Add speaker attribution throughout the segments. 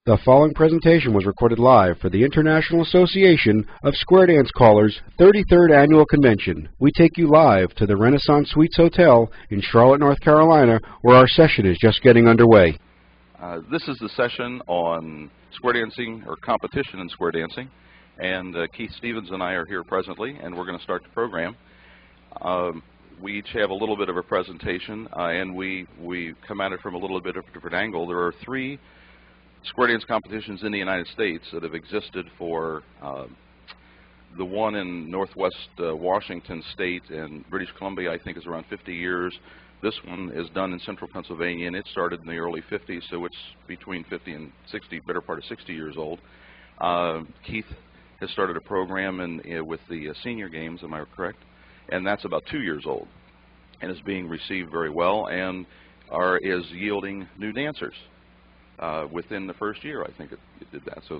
Speaker 1: The following presentation was recorded live for the International Association of Square Dance Callers 33rd Annual Convention. We take you live to the Renaissance Suites Hotel in Charlotte, North Carolina, where our session is just getting underway.
Speaker 2: This is the session on square dancing, or competition in square dancing, and Keith Stevens and I are here presently, and we're going to start the program. We each have a little bit of a presentation, and we come at it from a little bit of a different angle. There are three square dance competitions in the United States that have existed for the one in Northwest Washington State and British Columbia, I think, is around 50 years. This one is done in central Pennsylvania, and it started in the early 50s, so it's between 50 and 60, better part of 60 years old. Keith has started a program with the senior games, am I correct? And that's about 2 years old and is being received very well and is yielding new dancers. Within the first year, I think it did that. So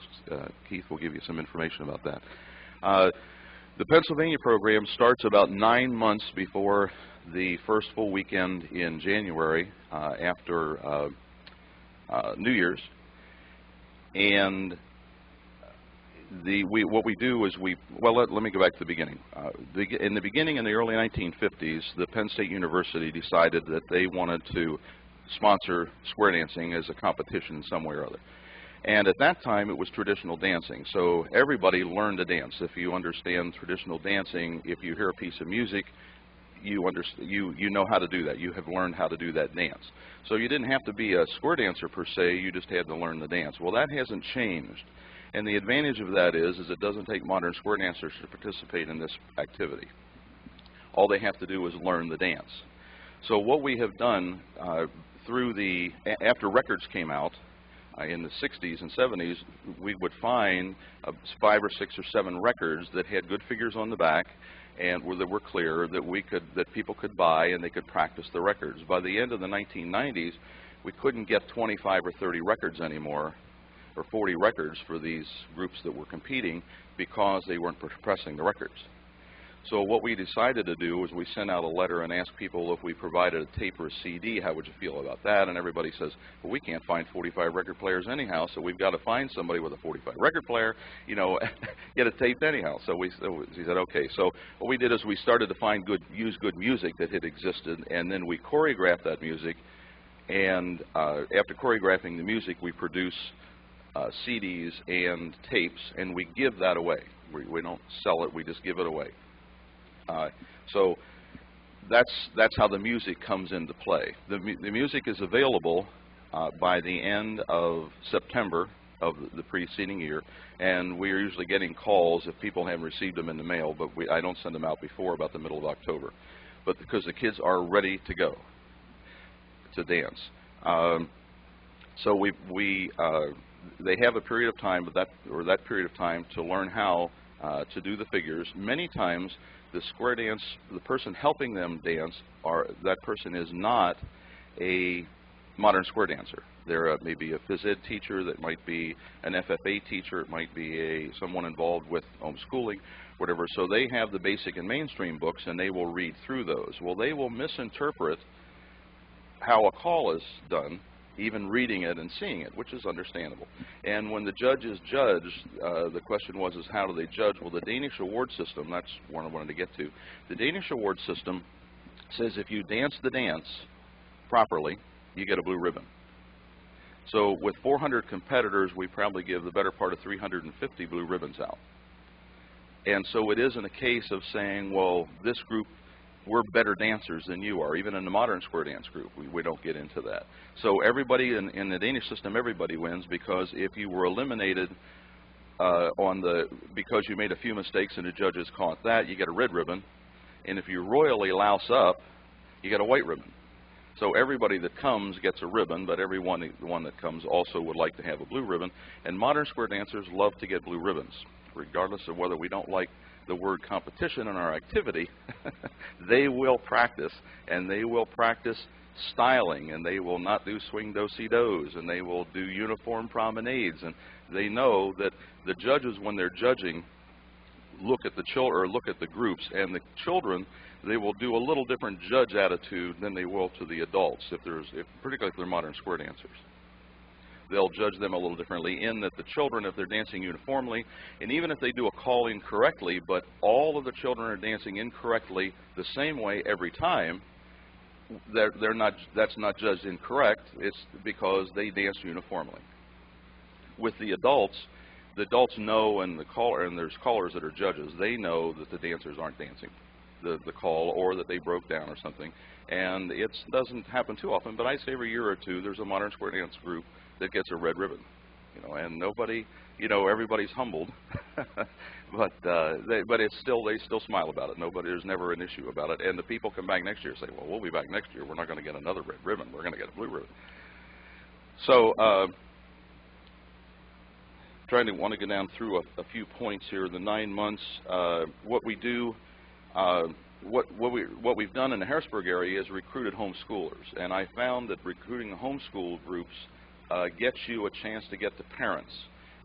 Speaker 2: Keith will give you some information about that. The Pennsylvania program starts about 9 months before the first full weekend in January after New Year's. And what we do is let me go back to the beginning. In the beginning, in the early 1950s, the Penn State University decided that they wanted to sponsor square dancing as a competition in some way or other. And at that time, it was traditional dancing. So everybody learned to dance. If you understand traditional dancing, if you hear a piece of music, you know how to do that. You have learned how to do that dance. So you didn't have to be a square dancer per se. You just had to learn the dance. Well, that hasn't changed. And the advantage of that is it doesn't take modern square dancers to participate in this activity. All they have to do is learn the dance. So what we have done after records came out in the 60s and 70s, we would find 5 or 6 or 7 records that had good figures on the back and that were clear that people could buy and they could practice the records. By the end of the 1990s, we couldn't get 25 or 30 records anymore, or 40 records for these groups that were competing because they weren't pressing the records. So what we decided to do was we sent out a letter and asked people if we provided a tape or a CD, how would you feel about that? And everybody says, well, we can't find 45 record players anyhow, so we've got to find somebody with a 45 record player, get it taped anyhow. So we said, okay. So what we did is we started to use good music that had existed, and then we choreographed that music. And after choreographing the music, we produce CDs and tapes, and we give that away. We don't sell it, we just give it away. So that's how the music comes into play. The music is available by the end of September of the preceding year, and we are usually getting calls if people haven't received them in the mail, but I don't send them out before about the middle of October, but because the kids are ready to go to dance. So they have a period of time, that period of time to learn how to do the figures. Many times, the person helping them dance, that person is not a modern square dancer. They're maybe a phys ed teacher, that might be an FFA teacher, it might be someone involved with homeschooling, whatever. So they have the basic and mainstream books, and they will read through those. Well, they will misinterpret how a call is done, even reading it and seeing it, which is understandable. And when the judges judge, the question was, how do they judge? Well, the Danish award system, that's what I wanted to get to. The Danish award system says if you dance the dance properly, you get a blue ribbon. So with 400 competitors, we probably give the better part of 350 blue ribbons out. And so it isn't a case of saying, well, this group, we're better dancers than you are. Even in the modern square dance group, we don't get into that. So everybody in the Danish system, everybody wins, because if you were eliminated because you made a few mistakes and the judges caught that, you get a red ribbon. And if you royally louse up, you get a white ribbon. So everybody that comes gets a ribbon, but the one that comes also would like to have a blue ribbon. And modern square dancers love to get blue ribbons, regardless of whether we don't like the word competition in our activity. They will practice, and they will practice styling, and they will not do swing do-si-dos, and they will do uniform promenades. And they know that the judges, when they're judging, look at the children or look at the groups, and the children, they will do a little different judge attitude than they will to the adults, particularly if they're modern square dancers. they'll judge them a little differently in that the children, if they're dancing uniformly, and even if they do a call incorrectly, but all of the children are dancing incorrectly the same way every time, that's not judged incorrect. It's because they dance uniformly. With the adults know, and there's callers that are judges. They know that the dancers aren't dancing the call, or that they broke down or something. And it doesn't happen too often, but I say every year or two there's a modern square dance group that gets a red ribbon, and nobody, everybody's humbled, but it's still, they still smile about it. There's never an issue about it. And the people come back next year and say, well, we'll be back next year. We're not going to get another red ribbon. We're going to get a blue ribbon. So want to go down through a few points here. The 9 months, what we do. What we've done in the Harrisburg area is recruited homeschoolers, and I found that recruiting homeschool groups gets you a chance to get to parents.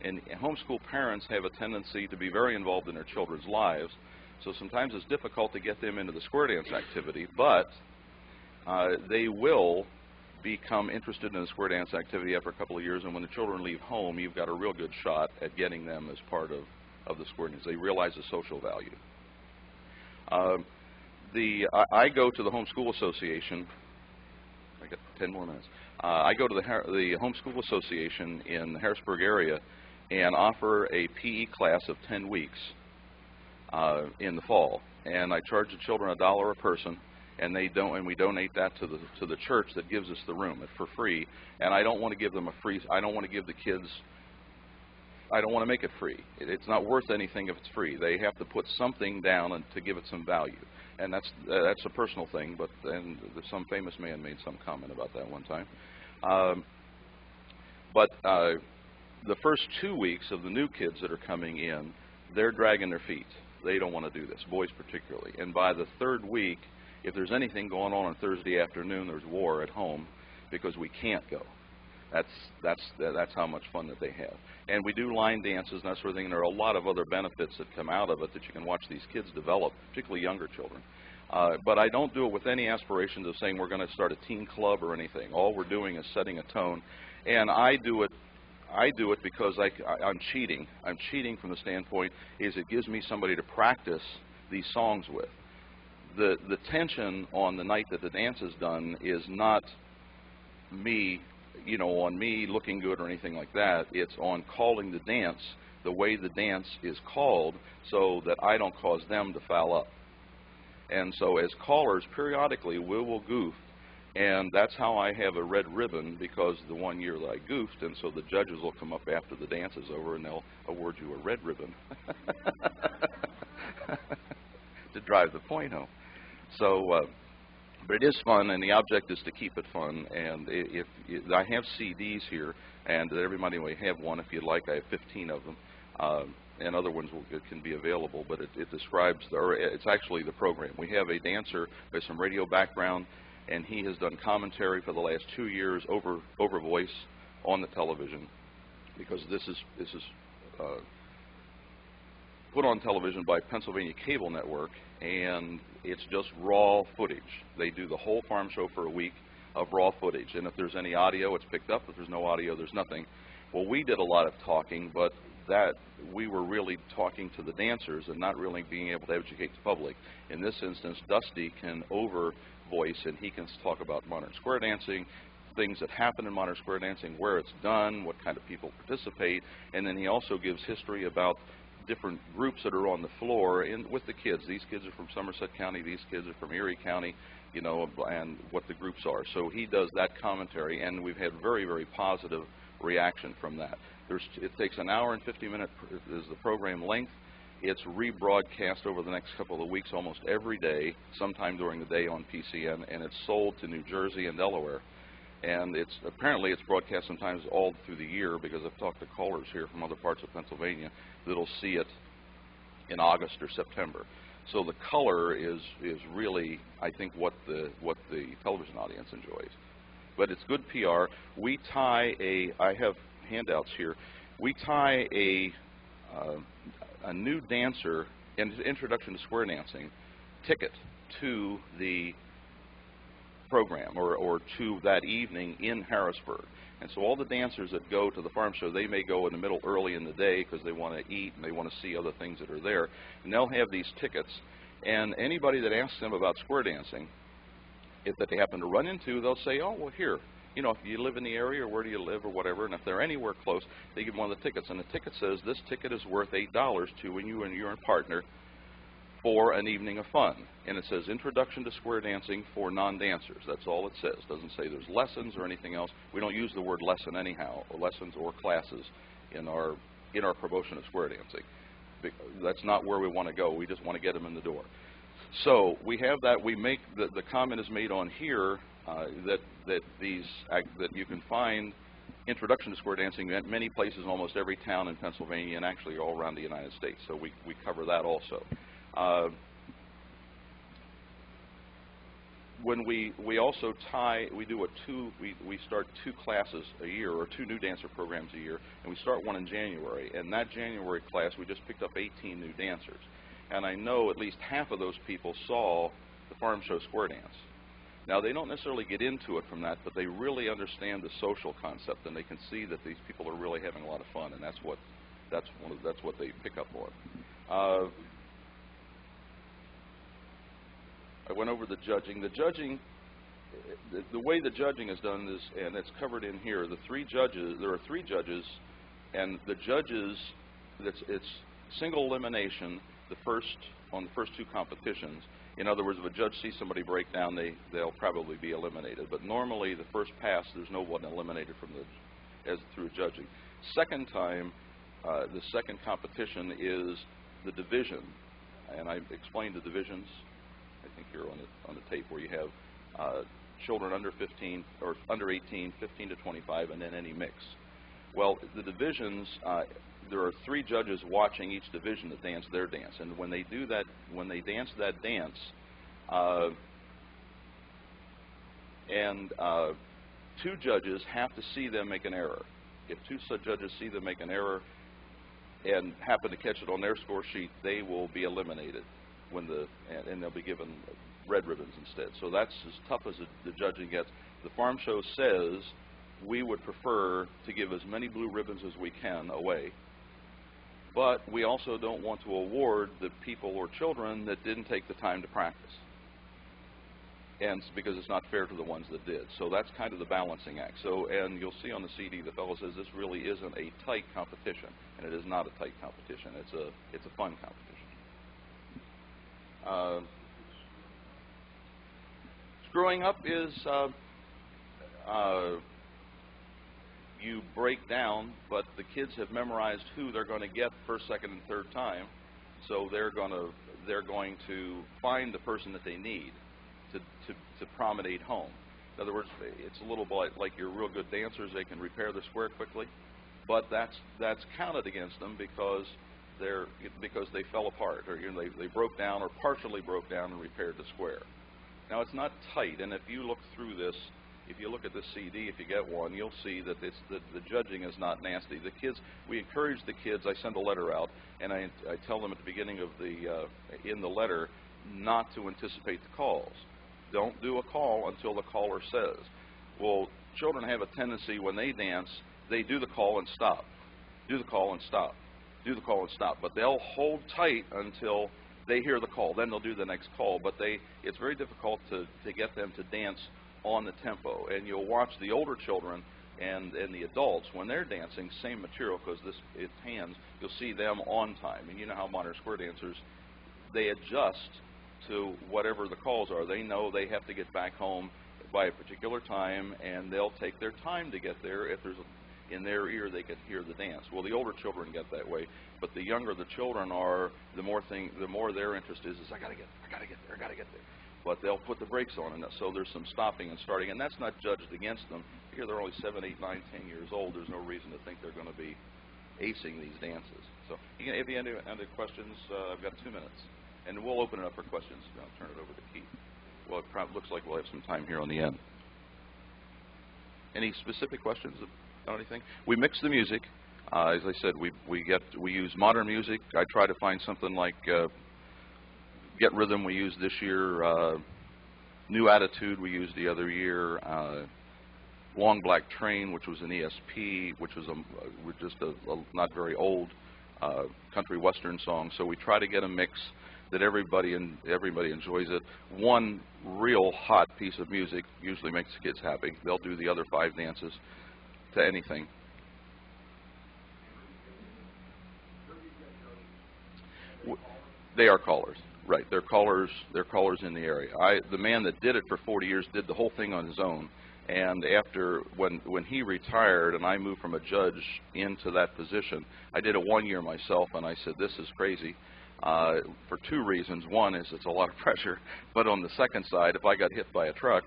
Speaker 2: And homeschool parents have a tendency to be very involved in their children's lives, so sometimes it's difficult to get them into the square dance activity, but they will become interested in the square dance activity after a couple of years, and when the children leave home, you've got a real good shot at getting them as part of the square dance. They realize the social value. I go to the Homeschool Association. I got 10 more minutes. I go to the Homeschool Association in the Harrisburg area and offer a PE class of 10 weeks in the fall. And I charge the children $1 a person, and we donate that to the church that gives us the room for free. And I don't want to give them I don't want to give the kids. I don't want to make it free. It's not worth anything if it's free. They have to put something down to give it some value, and that's a personal thing. But then some famous man made some comment about that one time. The first 2 weeks of the new kids that are coming in, they're dragging their feet. They don't want to do this, boys particularly. And by the 3rd week, if there's anything going on Thursday afternoon, there's war at home because we can't go. That's how much fun that they have. And we do line dances and that sort of thing. And there are a lot of other benefits that come out of it that you can watch these kids develop, particularly younger children. But I don't do it with any aspirations of saying we're going to start a teen club or anything. All we're doing is setting a tone. And I do it because I'm cheating. I'm cheating from the standpoint is it gives me somebody to practice these songs with. The tension on the night that the dance is done is not me, on me looking good or anything like that. It's on calling the dance the way the dance is called so that I don't cause them to foul up. And so as callers, periodically, we will goof. And that's how I have a red ribbon, because the one year that I goofed, and so the judges will come up after the dance is over and they'll award you a red ribbon to drive the point home. So, but it is fun, and the object is to keep it fun. And I have CDs here, and everybody may have one if you'd like. I have 15 of them, and other ones can be available. But it describes, it's actually the program. We have a dancer with some radio background, and he has done commentary for the last 2 years over voice on the television, because this is put on television by Pennsylvania Cable Network, and it's just raw footage. They do the whole farm show for a week of raw footage, and if there's any audio, it's picked up. If there's no audio, there's nothing. Well, we did a lot of talking, but that we were really talking to the dancers and not really being able to educate the public. In this instance, Dusty can over voice, and he can talk about modern square dancing, things that happen in modern square dancing, where it's done, what kind of people participate, and then he also gives history about different groups that are on the floor with the kids. These kids are from Somerset County, these kids are from Erie County, and what the groups are. So he does that commentary, and we've had very, very positive reaction from that. It takes an hour and 50 minutes is the program length. It's rebroadcast over the next couple of weeks almost every day, sometime during the day on PCN, and it's sold to New Jersey and Delaware. And apparently it's broadcast sometimes all through the year, because I've talked to callers here from other parts of Pennsylvania that'll see it in August or September. So the color is really, I think, what the television audience enjoys. But it's good PR. We tie I have handouts here. We tie a new dancer, an introduction to square dancing ticket to the program or to that evening in Harrisburg. And so all the dancers that go to the farm show, they may go in the middle early in the day because they want to eat and they want to see other things that are there. And they'll have these tickets. And anybody that asks them about square dancing, if that they happen to run into, they'll say, oh, well, here, you know, if you live in the area or where do you live or whatever, and if they're anywhere close, they give one of the tickets. And the ticket says this ticket is worth $8 to you and your partner for an evening of fun. And it says Introduction to Square Dancing for Non-Dancers. That's all it says. It doesn't say there's lessons or anything else. We don't use the word lesson anyhow, or lessons or classes in our promotion of square dancing. That's not where we want to go. We just want to get them in the door. So we have that. We make the comment is made on here that you can find Introduction to Square Dancing at many places, almost every town in Pennsylvania, and actually all around the United States. So we cover that also. When we also we start 2 classes a year, or 2 new dancer programs a year, and we start one in January. And that January class, we just picked up 18 new dancers. And I know at least half of those people saw the farm show square dance. Now, they don't necessarily get into it from that, but they really understand the social concept, and they can see that these people are really having a lot of fun, and that's what they pick up on. I went over the judging. The judging, the way the judging is done is, and it's covered in here. The 3 judges. There are 3 judges, and the judges. It's single elimination. On the first 2 competitions. In other words, if a judge sees somebody break down, they'll probably be eliminated. But normally, the first pass, there's no one eliminated from through judging. Second time, the second competition is the division, and I explained the divisions. I think here on the tape where you have children under 15 or under 18, 15 to 25, and then any mix. Well, the divisions. There are 3 judges watching each division to dance their dance, and when they do that, when they dance that dance, 2 judges have to see them make an error. If 2 judges see them make an error and happen to catch it on their score sheet, they will be eliminated and they'll be given red ribbons instead. So that's as tough as the judging gets. The farm show says we would prefer to give as many blue ribbons as we can away. But we also don't want to award the people or children that didn't take the time to practice, and because it's not fair to the ones that did. So that's kind of the balancing act. So, and you'll see on the CD, the fellow says this really isn't a tight competition, and it is not a tight competition. It's a fun competition. Screwing up is you break down, but the kids have memorized who they're going to get first, second, and third time, so they're going to find the person that they need to promenade home. In other words, it's a little bit like your real good dancers; they can repair the square quickly, but that's counted against them because they fell apart, or they broke down or partially broke down and repaired the square. Now it's not tight, and if you look through this. If you look at this CD, if you get one, you'll see that the judging is not nasty. The kids, we encourage the kids. I send a letter out, and I tell them at the beginning of in the letter not to anticipate the calls. Don't do a call until the caller says. Well, children have a tendency when they dance, they do the call and stop, do the call and stop, do the call and stop. But they'll hold tight until they hear the call. Then they'll do the next call. But it's very difficult to get them to dance on the tempo, and you'll watch the older children and the adults when they're dancing same material, because it's hands, you'll see them on time. And you know how modern square dancers, they adjust to whatever the calls are. They know they have to get back home by a particular time, and they'll take their time to get there. If there's in their ear, they can hear the dance. Well, the older children get that way, but the younger the children are, the more their interest is I gotta get there. But they'll put the brakes on, and so there's some stopping and starting, and that's not judged against them. Here they're only 7, 8, 9, 10 years old. There's no reason to think they're going to be acing these dances. So if you have any questions, I've got 2 minutes, and we'll open it up for questions. I'll turn it over to Keith. Well, it probably looks like we'll have some time here on the end. Any specific questions about anything? We mix the music. As I said, we use modern music. I try to find something like Get Rhythm we used this year, New Attitude we used the other year, Long Black Train, which was an ESP, which was just a not very old country western song. So we try to get a mix that everybody enjoys it. One real hot piece of music usually makes the kids happy. They'll do the other 5 dances to anything. They are callers, right? They're callers in the area. The man that did it for 40 years did the whole thing on his own. And after, when he retired and I moved from a judge into that position, I did it 1 year myself, and I said, this is crazy, for 2 reasons. One is it's a lot of pressure, but on the second side, if I got hit by a truck,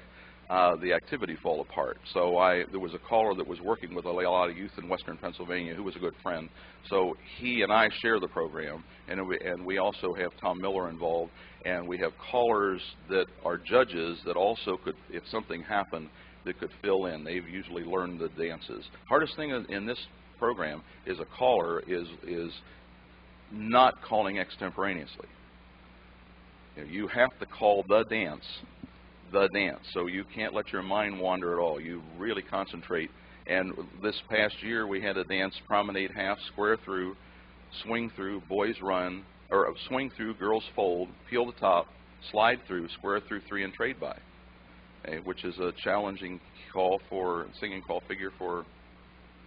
Speaker 2: the activity fall apart. So there was a caller that was working with a lot of youth in western Pennsylvania who was a good friend. So he and I share the program, and we also have Tom Miller involved, and we have callers that are judges that also could, if something happened, that could fill in. They've usually learned the dances. Hardest thing in this program is a caller is not calling extemporaneously. You have to call the dance. So you can't let your mind wander at all. You really concentrate. And this past year we had a dance: promenade half, square through, swing through, boys run, or swing through, girls fold, peel the top, slide through, square through 3, and trade by, which is a challenging singing call figure for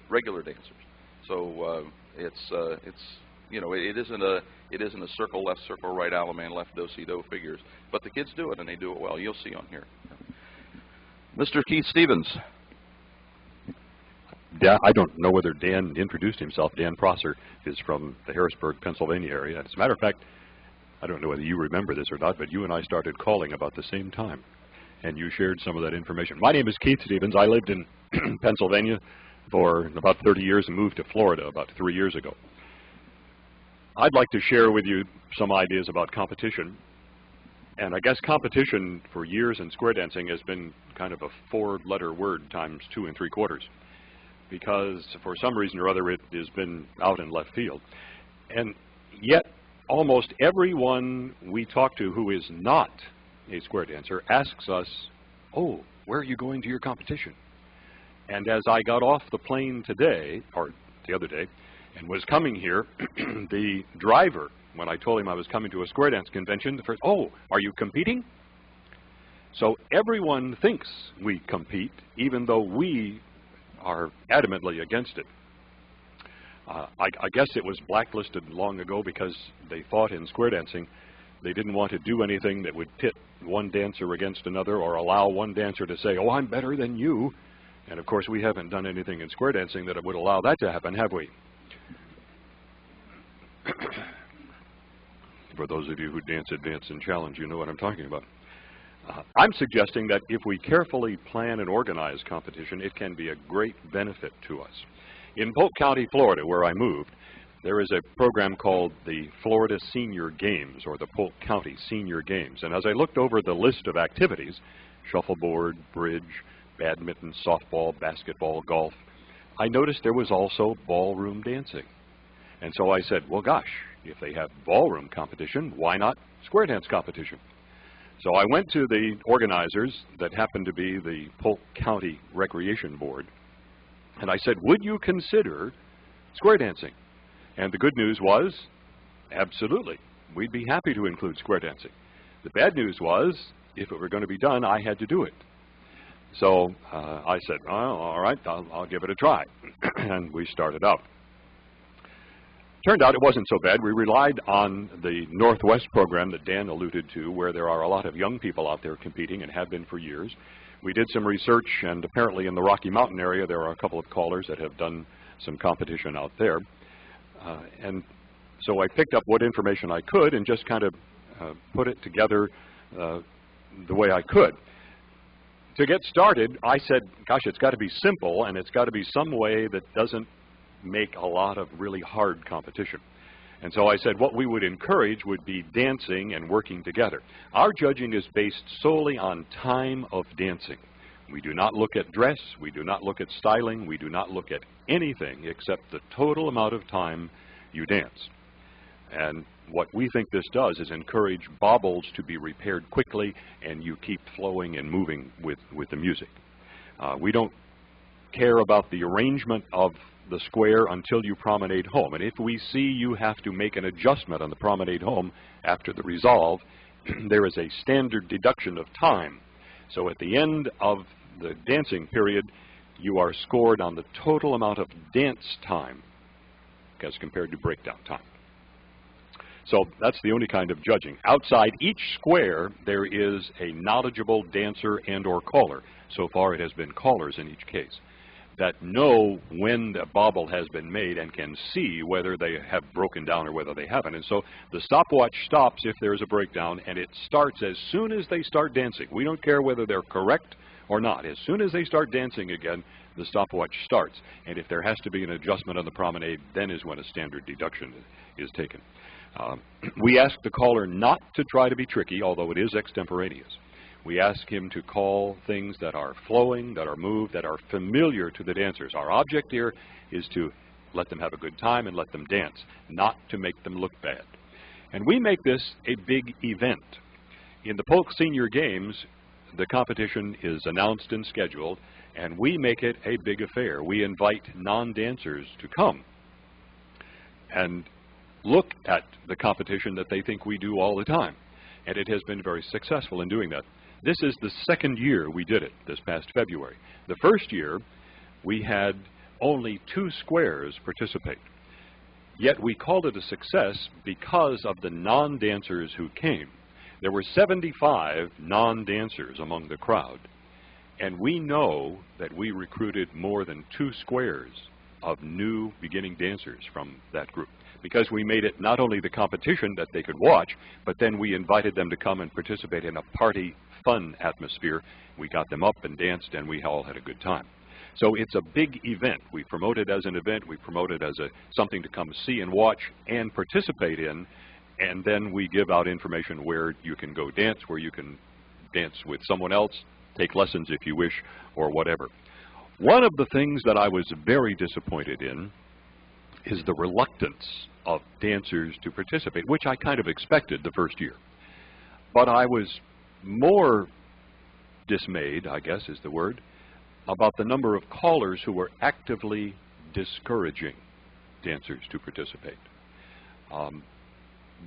Speaker 2: regular dancers. So it isn't a circle left, circle right, Alaman left, do si do figures, but the kids do it, and they do it well. You'll see on here. Mr. Keith Stevens.
Speaker 3: I don't know whether Dan introduced himself. Dan Prosser is from the Harrisburg, Pennsylvania area. As a matter of fact, I don't know whether you remember this or not, but you and I started calling about the same time, and you shared some of that information. My name is Keith Stevens. I lived in Pennsylvania for about 30 years and moved to Florida about 3 years ago. I'd like to share with you some ideas about competition. And I guess competition for years in square dancing has been kind of a 4-letter word times 2 3/4, because for some reason or other it has been out in left field. And yet almost everyone we talk to who is not a square dancer asks us, oh, where are you going to your competition? And as I got off the plane today, or the other day, and was coming here, the driver, when I told him I was coming to a square dance convention, the first, oh, are you competing? So everyone thinks we compete, even though we are adamantly against it. I guess it was blacklisted long ago because they thought in square dancing they didn't want to do anything that would pit one dancer against another or allow one dancer to say, oh, I'm better than you. And of course we haven't done anything in square dancing that would allow that to happen, have we? For those of you who dance Advanced and Challenge, you know what I'm talking about. I'm suggesting that if we carefully plan and organize competition, it can be a great benefit to us. In Polk County, Florida, where I moved, there is a program called the Florida Senior Games, or the Polk County Senior Games. And as I looked over the list of activities, shuffleboard, bridge, badminton, softball, basketball, golf, I noticed there was also ballroom dancing. And so I said, well, gosh, if they have ballroom competition, why not square dance competition? So I went to the organizers that happened to be the Polk County Recreation Board, and I said, would you consider square dancing? And the good news was, absolutely. We'd be happy to include square dancing. The bad news was, if it were going to be done, I had to do it. So I said, well, all right, I'll give it a try. And we started out. Turned out it wasn't so bad. We relied on the Northwest program that Dan alluded to, where there are a lot of young people out there competing and have been for years. We did some research, and apparently in the Rocky Mountain area there are a couple of callers that have done some competition out there. And so I picked up what information I could and just kind of put it together the way I could. To get started, I said, gosh, it's got to be simple, and it's got to be some way that doesn't make a lot of really hard competition. And so I said what we would encourage would be dancing and working together. Our judging is based solely on time of dancing. We do not look at dress, we do not look at styling, we do not look at anything except the total amount of time you dance. And what we think this does is encourage bobbles to be repaired quickly, and you keep flowing and moving with the music. We don't care about the arrangement of the square until you promenade home. And if we see you have to make an adjustment on the promenade home after the resolve, there is a standard deduction of time. So at the end of the dancing period, you are scored on the total amount of dance time as compared to breakdown time. So that's the only kind of judging. Outside each square, there is a knowledgeable dancer and or caller. So far it has been callers in each case that know when the bobble has been made and can see whether they have broken down or whether they haven't. And so the stopwatch stops if there's a breakdown, and it starts as soon as they start dancing. We don't care whether they're correct or not. As soon as they start dancing again, the stopwatch starts. And if there has to be an adjustment on the promenade, then is when a standard deduction is taken. We ask the caller not to try to be tricky, although it is extemporaneous. We ask him to call things that are flowing, that are moved, that are familiar to the dancers. Our object here is to let them have a good time and let them dance, not to make them look bad. And we make this a big event. In the Polk Senior Games, the competition is announced and scheduled, and we make it a big affair. We invite non-dancers to come and look at the competition that they think we do all the time. And it has been very successful in doing that. This is the second year we did it, this past February. The first year, we had only 2 squares participate. Yet we called it a success because of the non-dancers who came. There were 75 non-dancers among the crowd, and we know that we recruited more than 2 squares of new beginning dancers from that group, because we made it not only the competition that they could watch, but then we invited them to come and participate in a party fun atmosphere. We got them up and danced, and we all had a good time. So it's a big event. We promote it as an event. We promote it as something to come see and watch and participate in, and then we give out information where you can go dance, where you can dance with someone else, take lessons if you wish, or whatever. One of the things that I was very disappointed in is the reluctance of dancers to participate, which I kind of expected the first year. But I was more dismayed, I guess is the word, about the number of callers who were actively discouraging dancers to participate.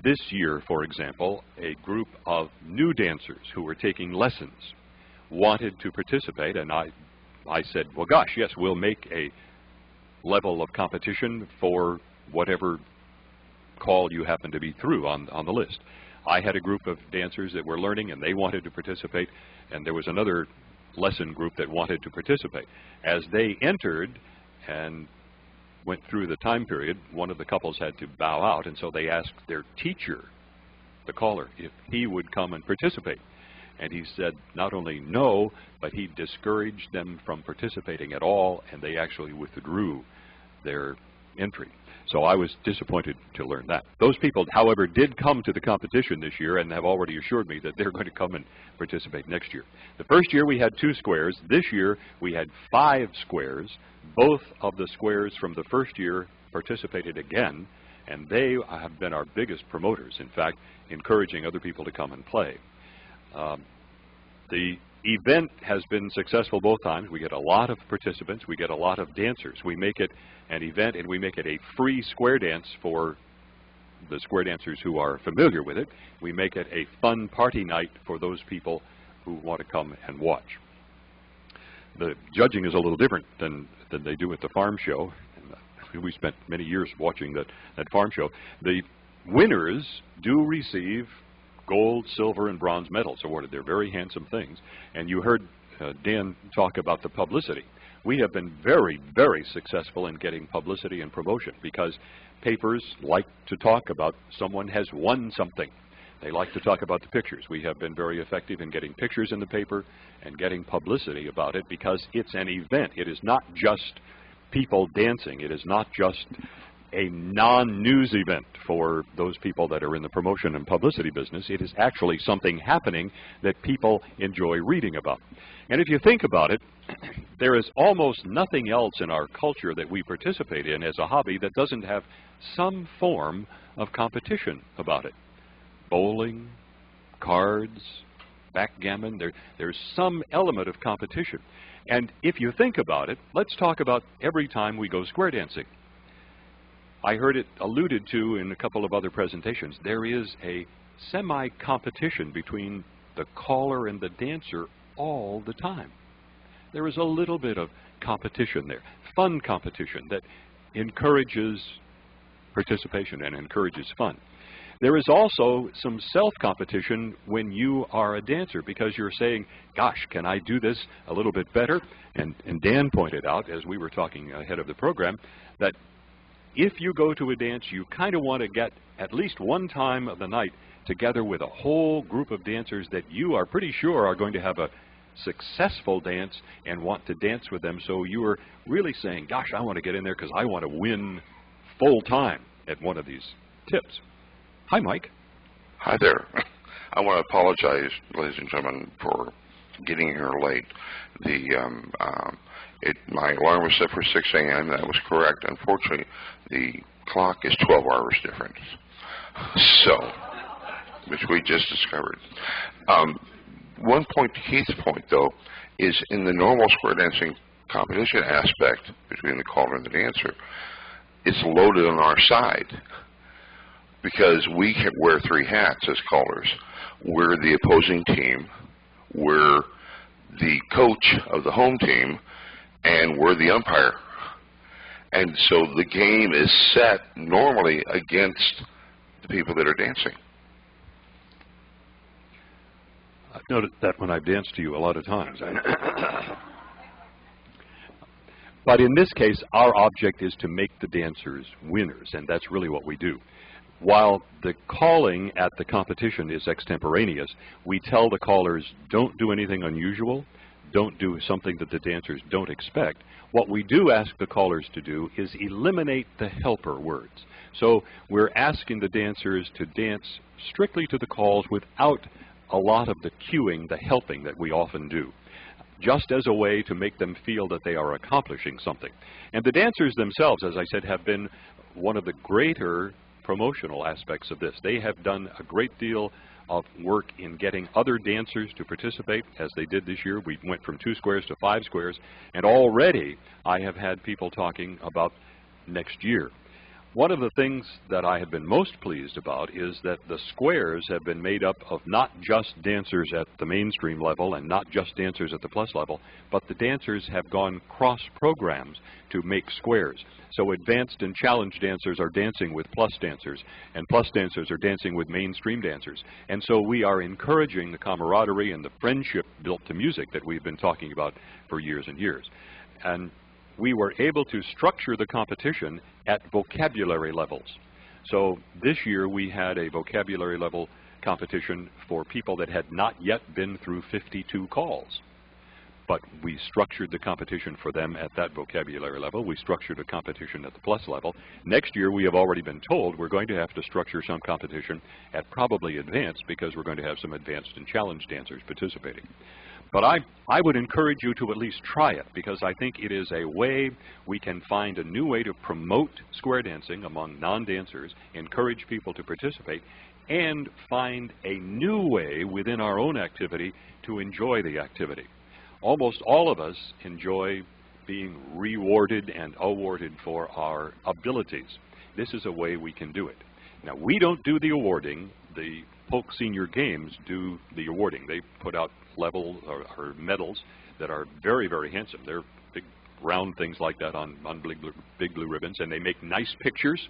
Speaker 3: This year, for example, a group of new dancers who were taking lessons wanted to participate, and I said, well, gosh, yes, we'll make a level of competition for whatever call you happen to be through on the list. I had a group of dancers that were learning, and they wanted to participate, and there was another lesson group that wanted to participate. As they entered and went through the time period, one of the couples had to bow out, and so they asked their teacher, the caller, if he would come and participate. And he said not only no, but he discouraged them from participating at all, and they actually withdrew their entry. So I was disappointed to learn that. Those people, however, did come to the competition this year and have already assured me that they're going to come and participate next year. The first year we had 2 squares. This year we had 5 squares. Both of the squares from the first year participated again, and they have been our biggest promoters, in fact, encouraging other people to come and play. The event has been successful both times. We get a lot of participants. We get a lot of dancers. We make it an event, and we make it a free square dance for the square dancers who are familiar with it. We make it a fun party night for those people who want to come and watch. The judging is a little different than they do at the farm show. We spent many years watching that farm show. The winners do receive gold, silver, and bronze medals awarded. They're very handsome things. And you heard Dan talk about the publicity. We have been very, very successful in getting publicity and promotion because papers like to talk about someone has won something. They like to talk about the pictures. We have been very effective in getting pictures in the paper and getting publicity about it because it's an event. It is not just people dancing. It is not just a non-news event for those people that are in the promotion and publicity business. It is actually something happening that people enjoy reading about. And if you think about it, there is almost nothing else in our culture that we participate in as a hobby that doesn't have some form of competition about it. Bowling, cards, backgammon, there's some element of competition. And if you think about it, let's talk about every time we go square dancing. I heard it alluded to in a couple of other presentations. There is a semi-competition between the caller and the dancer all the time. There is a little bit of competition there, fun competition that encourages participation and encourages fun. There is also some self-competition when you are a dancer, because you're saying, gosh, can I do this a little bit better? And Dan pointed out, as we were talking ahead of the program, that if you go to a dance, you kind of want to get at least one time of the night together with a whole group of dancers that you are pretty sure are going to have a successful dance and want to dance with them. So you are really saying, gosh, I want to get in there because I want to win full time at one of these tips. Hi, Mike.
Speaker 4: Hi there. I want to apologize, ladies and gentlemen, for getting here late. My alarm was set for 6 a.m. That was correct. Unfortunately, the clock is 12 hours different, so, which we just discovered. One point to Keith's point, though, is in the normal square dancing competition aspect between the caller and the dancer, it's loaded on our side, because we can wear 3 hats as callers. We're the opposing team, we're the coach of the home team, and we're the umpire. And so the game is set normally against the people that are dancing.
Speaker 3: I've noted that when I've danced to you a lot of times. But in this case, our object is to make the dancers winners, and that's really what we do. While the calling at the competition is extemporaneous, we tell the callers, don't do anything unusual, don't do something that the dancers don't expect. What we do ask the callers to do is eliminate the helper words. So we're asking the dancers to dance strictly to the calls without a lot of the cueing, the helping that we often do, just as a way to make them feel that they are accomplishing something. And the dancers themselves, as I said, have been one of the greater promotional aspects of this. They have done a great deal of work in getting other dancers to participate, as they did this year. We went from 2 squares to 5 squares, and already I have had people talking about next year. One of the things that I have been most pleased about is that the squares have been made up of not just dancers at the mainstream level and not just dancers at the plus level, but the dancers have gone cross programs to make squares. So advanced and challenge dancers are dancing with plus dancers, and plus dancers are dancing with mainstream dancers. And so we are encouraging the camaraderie and the friendship built to music that we've been talking about for years and years. And we were able to structure the competition at vocabulary levels. So this year we had a vocabulary level competition for people that had not yet been through 52 calls. But we structured the competition for them at that vocabulary level. We structured a competition at the plus level. Next year, we have already been told we're going to have to structure some competition at probably advanced, because we're going to have some advanced and challenge dancers participating. But I would encourage you to at least try it, because I think it is a way we can find a new way to promote square dancing among non-dancers, encourage people to participate, and find a new way within our own activity to enjoy the activity. Almost all of us enjoy being rewarded and awarded for our abilities. This is a way we can do it. Now, we don't do the awarding. The Polk Senior Games do the awarding. They put out level or medals that are very, very handsome. They're big round things like that on big blue ribbons, and they make nice pictures.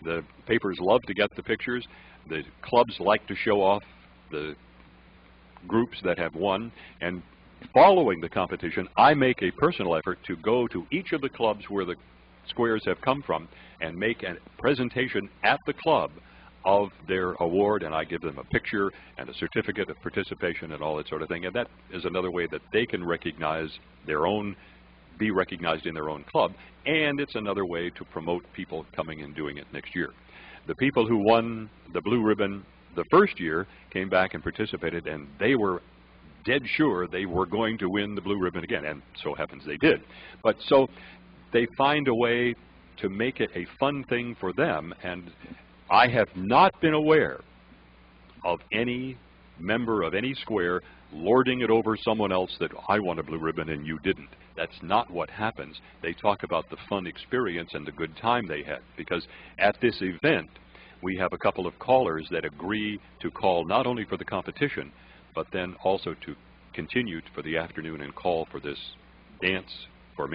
Speaker 3: The papers love to get the pictures. The clubs like to show off the groups that have won. And following the competition, I make a personal effort to go to each of the clubs where the squares have come from and make a presentation at the club of their award, and I give them a picture and a certificate of participation and all that sort of thing. And that is another way that they can recognize their own, be recognized in their own club, and it's another way to promote people coming and doing it next year. The people who won the blue ribbon the first year came back and participated, and they were dead sure they were going to win the blue ribbon again, and so happens they did. But so they find a way to make it a fun thing for them, and I have not been aware of any member of any square lording it over someone else that I want a blue ribbon and you didn't. That's not what happens. They talk about the fun experience and the good time they had, because at this event we have a couple of callers that agree to call not only for the competition, but then also to continue for the afternoon and call for this dance for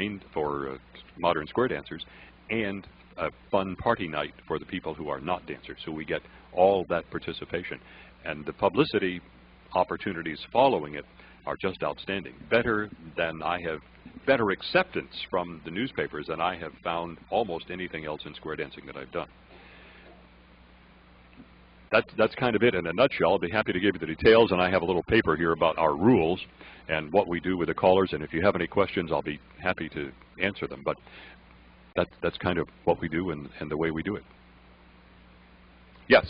Speaker 3: modern square dancers, and a fun party night for the people who are not dancers. So we get all that participation. And the publicity opportunities following it are just outstanding. Better acceptance from the newspapers than I have found almost anything else in square dancing that I've done. That's kind of it in a nutshell. I'll be happy to give you the details, and I have a little paper here about our rules and what we do with the callers, and if you have any questions, I'll be happy to answer them. But that's kind of what we do and the way we do it. Yes?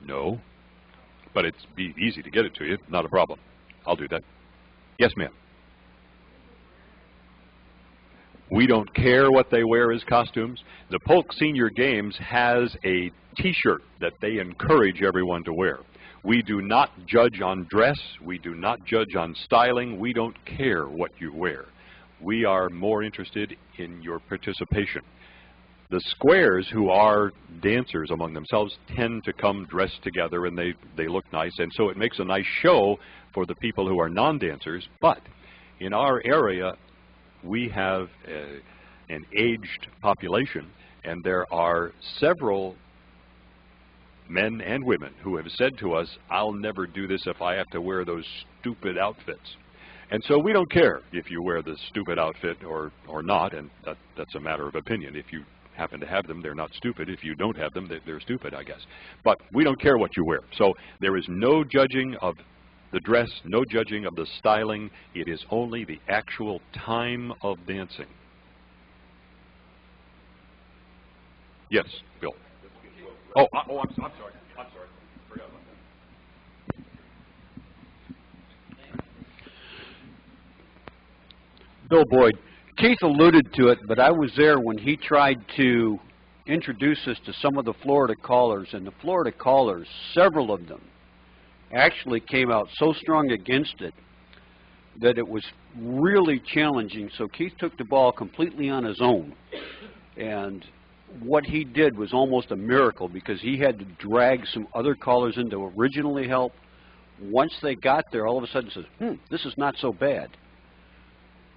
Speaker 3: No, but it's be easy to get it to you. Not a problem. I'll do that. Yes, ma'am. We don't care what they wear as costumes. The Polk Senior Games has a T-shirt that they encourage everyone to wear. We do not judge on dress. We do not judge on styling. We don't care what you wear. We are more interested in your participation. The squares, who are dancers among themselves, tend to come dressed together, and they look nice, and so it makes a nice show for the people who are non-dancers. But in our area, we have an aged population, and there are several men and women who have said to us, I'll never do this if I have to wear those stupid outfits. And so we don't care if you wear the stupid outfit or not, and that's a matter of opinion. If you happen to have them, they're not stupid. If you don't have them, they're stupid, I guess. But we don't care what you wear. So there is no judging of the dress, no judging of the styling. It is only the actual time of dancing. Yes, Bill. Oh, I'm sorry. Forgot about that.
Speaker 5: Bill Boyd. Keith alluded to it, but I was there when he tried to introduce us to some of the Florida callers, and the Florida callers, several of them, actually came out so strong against it that it was really challenging. So Keith took the ball completely on his own, and what he did was almost a miracle, because he had to drag some other callers in to originally help. Once they got there, all of a sudden says, this is not so bad.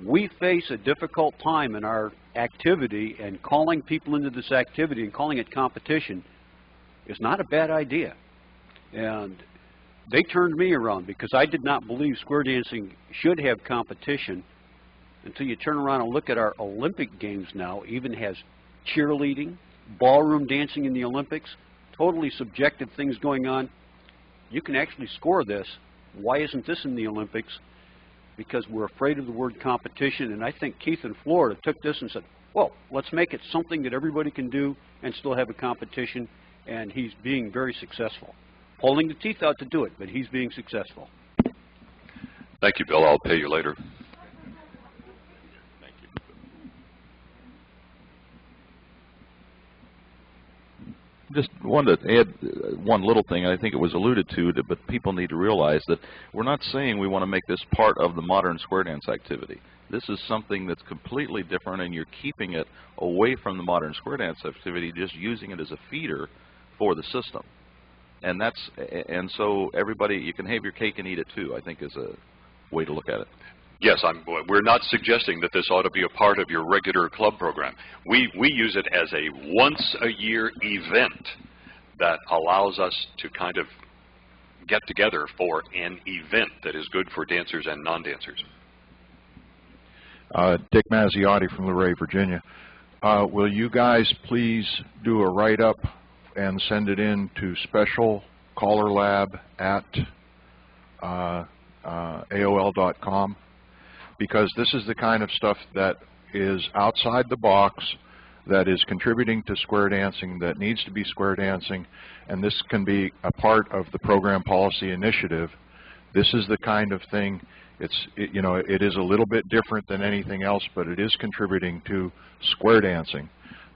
Speaker 5: We face a difficult time in our activity, and calling people into this activity and calling it competition is not a bad idea. And they turned me around, because I did not believe square dancing should have competition until you turn around and look at our Olympic Games now. Even has cheerleading, ballroom dancing in the Olympics, totally subjective things going on. You can actually score this. Why isn't this in the Olympics? Because we're afraid of the word competition, and I think Keith in Florida took this and said, well, let's make it something that everybody can do and still have a competition, and he's being very successful. Pulling the teeth out to do it, but he's being successful.
Speaker 3: Thank you, Bill. I'll pay you later. Thank you.
Speaker 2: Just wanted to add one little thing. I think it was alluded to, but people need to realize that we're not saying we want to make this part of the modern square dance activity. This is something that's completely different, and you're keeping it away from the modern square dance activity, just using it as a feeder for the system. And so everybody, you can have your cake and eat it too, I think, is a way to look at it.
Speaker 3: Yes, we're not suggesting that this ought to be a part of your regular club program. We use it as a once-a-year event that allows us to kind of get together for an event that is good for dancers and non-dancers.
Speaker 6: Dick Mazziotti from Luray, Virginia. Will you guys please do a write-up and send it in to special CALLERLAB at AOL.com? Because this is the kind of stuff that is outside the box, that is contributing to square dancing, that needs to be square dancing, and this can be a part of the program policy initiative. This is the kind of thing, it is a little bit different than anything else, but it is contributing to square dancing.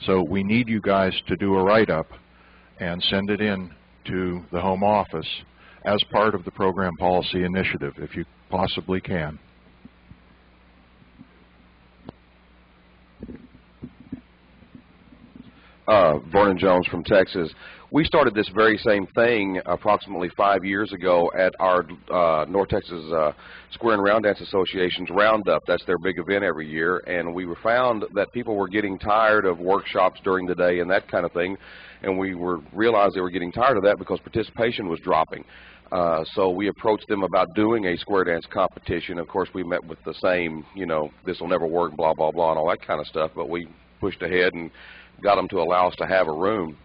Speaker 6: So we need you guys to do a write-up and send it in to the home office as part of the program policy initiative, if you possibly can.
Speaker 7: Vernon Jones from Texas. We started this very same thing approximately 5 years ago at our North Texas Square and Round Dance Association's Roundup. That's their big event every year, and we found that people were getting tired of workshops during the day and that kind of thing, and we realized they were getting tired of that because participation was dropping. So we approached them about doing a square dance competition. Of course, we met with the same, you know, this will never work, blah, blah, blah, and all that kind of stuff, but we pushed ahead and got them to allow us to have a room.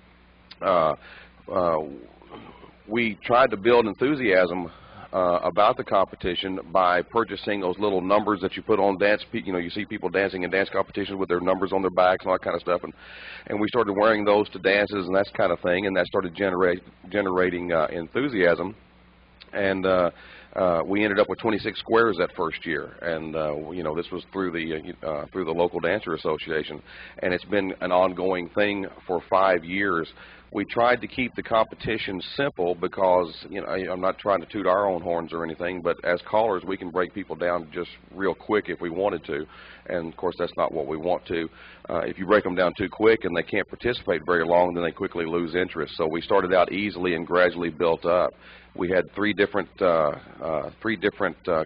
Speaker 7: We tried to build enthusiasm about the competition by purchasing those little numbers that you put on dance. You know, you see people dancing in dance competitions with their numbers on their backs and all that kind of stuff, and we started wearing those to dances and that kind of thing, and that started generating enthusiasm. And we ended up with 26 squares that first year, and you know, this was through the local dancer association, and it's been an ongoing thing for 5 years. We tried to keep the competition simple because, you know, I'm not trying to toot our own horns or anything, but as callers we can break people down just real quick if we wanted to, and of course that's not what we want to. If you break them down too quick and they can't participate very long, then they quickly lose interest. So we started out easily and gradually built up. We had three different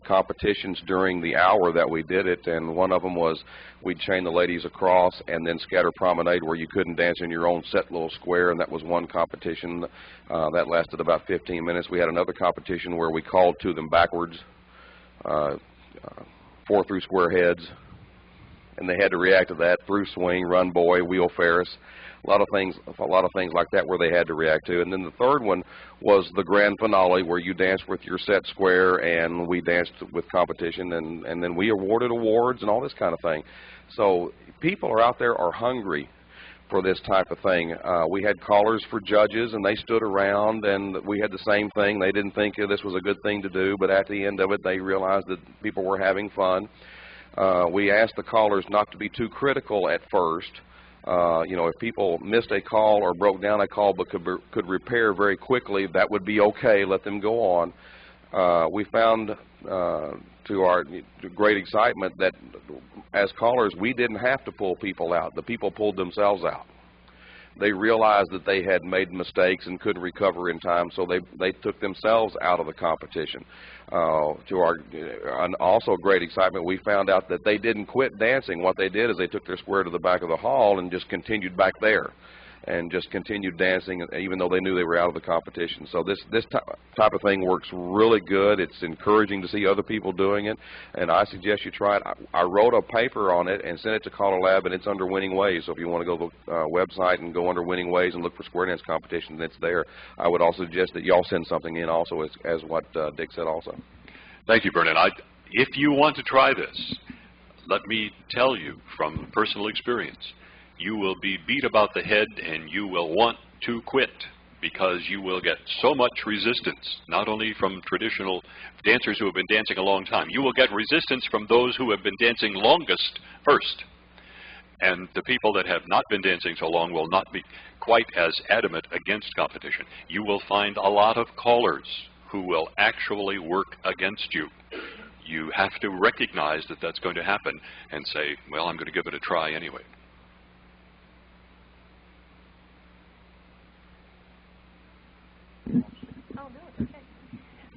Speaker 7: competitions during the hour that we did it, and one of them was we'd chain the ladies across and then scatter promenade where you couldn't dance in your own set little square, and that was one competition. That lasted about 15 minutes. We had another competition where we called to them backwards, 4 through square heads, and they had to react to that, through swing, run boy, wheel Ferris. A lot of things like that where they had to react to. And then the third one was the grand finale where you danced with your set square and we danced with competition, and then we awarded awards and all this kind of thing. So people are out there are hungry for this type of thing. We had callers for judges, and they stood around, and we had the same thing. They didn't think this was a good thing to do, but at the end of it they realized that people were having fun. We asked the callers not to be too critical at first. You know, if people missed a call or broke down a call but could repair very quickly, that would be okay. Let them go on. We found, to our great excitement, that as callers we didn't have to pull people out. The people pulled themselves out. They realized that they had made mistakes and couldn't recover in time, so they took themselves out of the competition. To our also great excitement, we found out that they didn't quit dancing. What they did is they took their square to the back of the hall and just continued back there, and just continued dancing even though they knew they were out of the competition. So this type of thing works really good. It's encouraging to see other people doing it, and I suggest you try it. I wrote a paper on it and sent it to CALLERLAB, and it's under Winning Ways. So if you want to go to the website and go under Winning Ways and look for square dance competition, it's there. I would also suggest that y'all send something in also, as what Dick said also.
Speaker 3: Thank you, Vernon. If you want to try this, let me tell you from personal experience, you will be beat about the head and you will want to quit because you will get so much resistance, not only from traditional dancers who have been dancing a long time. You will get resistance from those who have been dancing longest first. And the people that have not been dancing so long will not be quite as adamant against competition. You will find a lot of callers who will actually work against you. You have to recognize that that's going to happen and say, well, I'm going to give it a try anyway.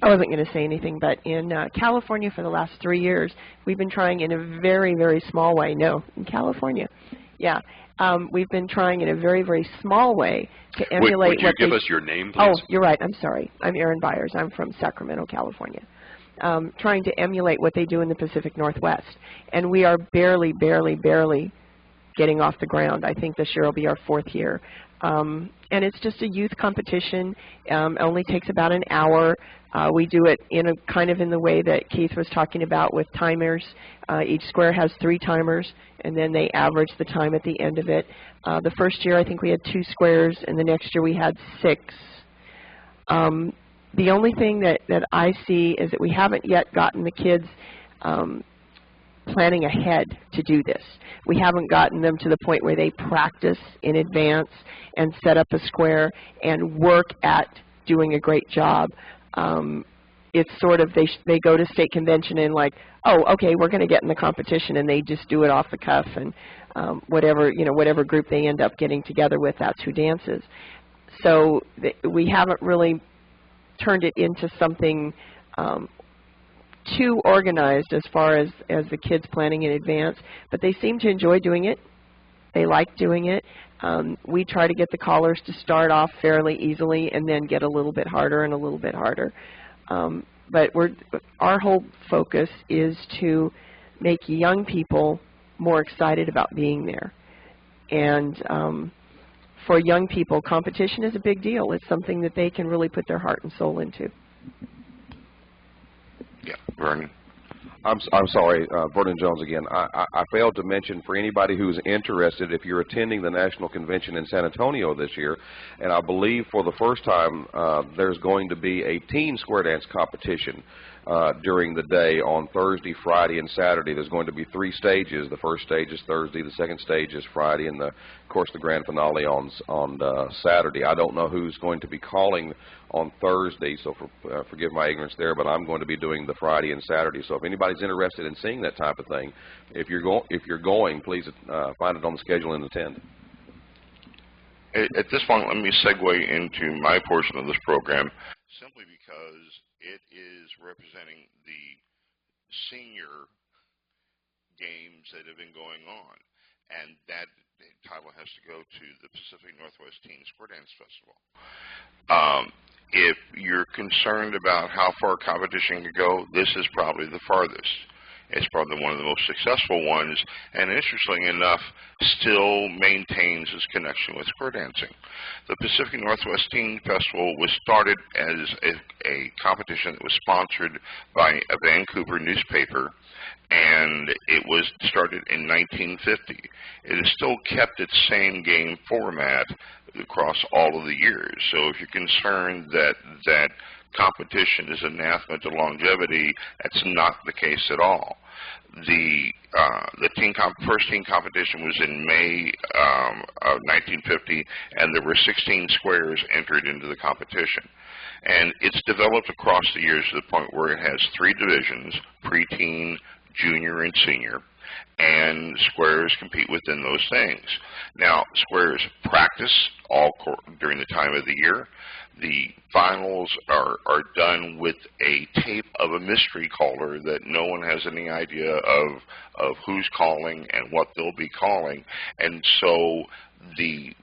Speaker 8: I wasn't going to say anything, but in California for the last 3 years, we've been trying in a very, very small way. No, in California. Yeah. We've been trying in a very, very small way to emulate.
Speaker 3: Would you give us your name, please?
Speaker 8: Oh, you're right. I'm sorry. I'm Erin Byers. I'm from Sacramento, California. Trying to emulate what they do in the Pacific Northwest. And we are barely, barely, barely getting off the ground. I think this year will be our 4th year. And it's just a youth competition. It only takes about an hour. We do it in a kind of in the way that Keith was talking about with timers. Each square has 3 timers, and then they average the time at the end of it. The first year I think we had 2 squares, and the next year we had 6. The only thing that I see is that we haven't yet gotten the kids planning ahead to do this. We haven't gotten them to the point where they practice in advance and set up a square and work at doing a great job. It's sort of they go to state convention and like, oh, okay, we're going to get in the competition, and they just do it off the cuff, and whatever group they end up getting together with, that's who dances. So we haven't really turned it into something too organized as far as the kids planning in advance, but they seem to enjoy doing it. They like doing it. We try to get the callers to start off fairly easily and then get a little bit harder and a little bit harder. But our whole focus is to make young people more excited about being there. And for young people, competition is a big deal. It's something that they can really put their heart and soul into.
Speaker 4: Yeah, Vernon.
Speaker 7: I'm sorry, Vernon Jones again. I failed to mention for anybody who's interested, if you're attending the National Convention in San Antonio this year, and I believe for the first time there's going to be a teen square dance competition during the day on Thursday, Friday, and Saturday. There's going to be 3 stages. The first stage is Thursday, the second stage is Friday, and of course the grand finale on Saturday. I don't know who's going to be calling on Thursday, so forgive my ignorance there, but I'm going to be doing the Friday and Saturday. So if anybody's interested in seeing that type of thing, if you're going, please find it on the schedule and attend.
Speaker 4: At this point, let me segue into my portion of this program, simply because it is representing the senior games that have been going on, and that title has to go to the Pacific Northwest Teen Square Dance Festival. If you're concerned about how far competition can go, this is probably the farthest. It's probably one of the most successful ones, and interestingly enough, still maintains its connection with square dancing. The Pacific Northwest Teen Festival was started as a competition that was sponsored by a Vancouver newspaper, and it was started in 1950. It has still kept its same game format across all of the years. So if you're concerned that competition is anathema to longevity, that's not the case at all. The first teen competition was in May of 1950, and there were 16 squares entered into the competition. And it's developed across the years to the point where it has 3 divisions: preteen, junior, and senior. And squares compete within those things. Now, squares practice all during the time of the year. The finals are done with a tape of a mystery caller that no one has any idea of who's calling and what they'll be calling. And so the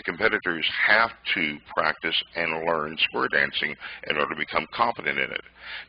Speaker 4: competitors have to practice and learn square dancing in order to become competent in it.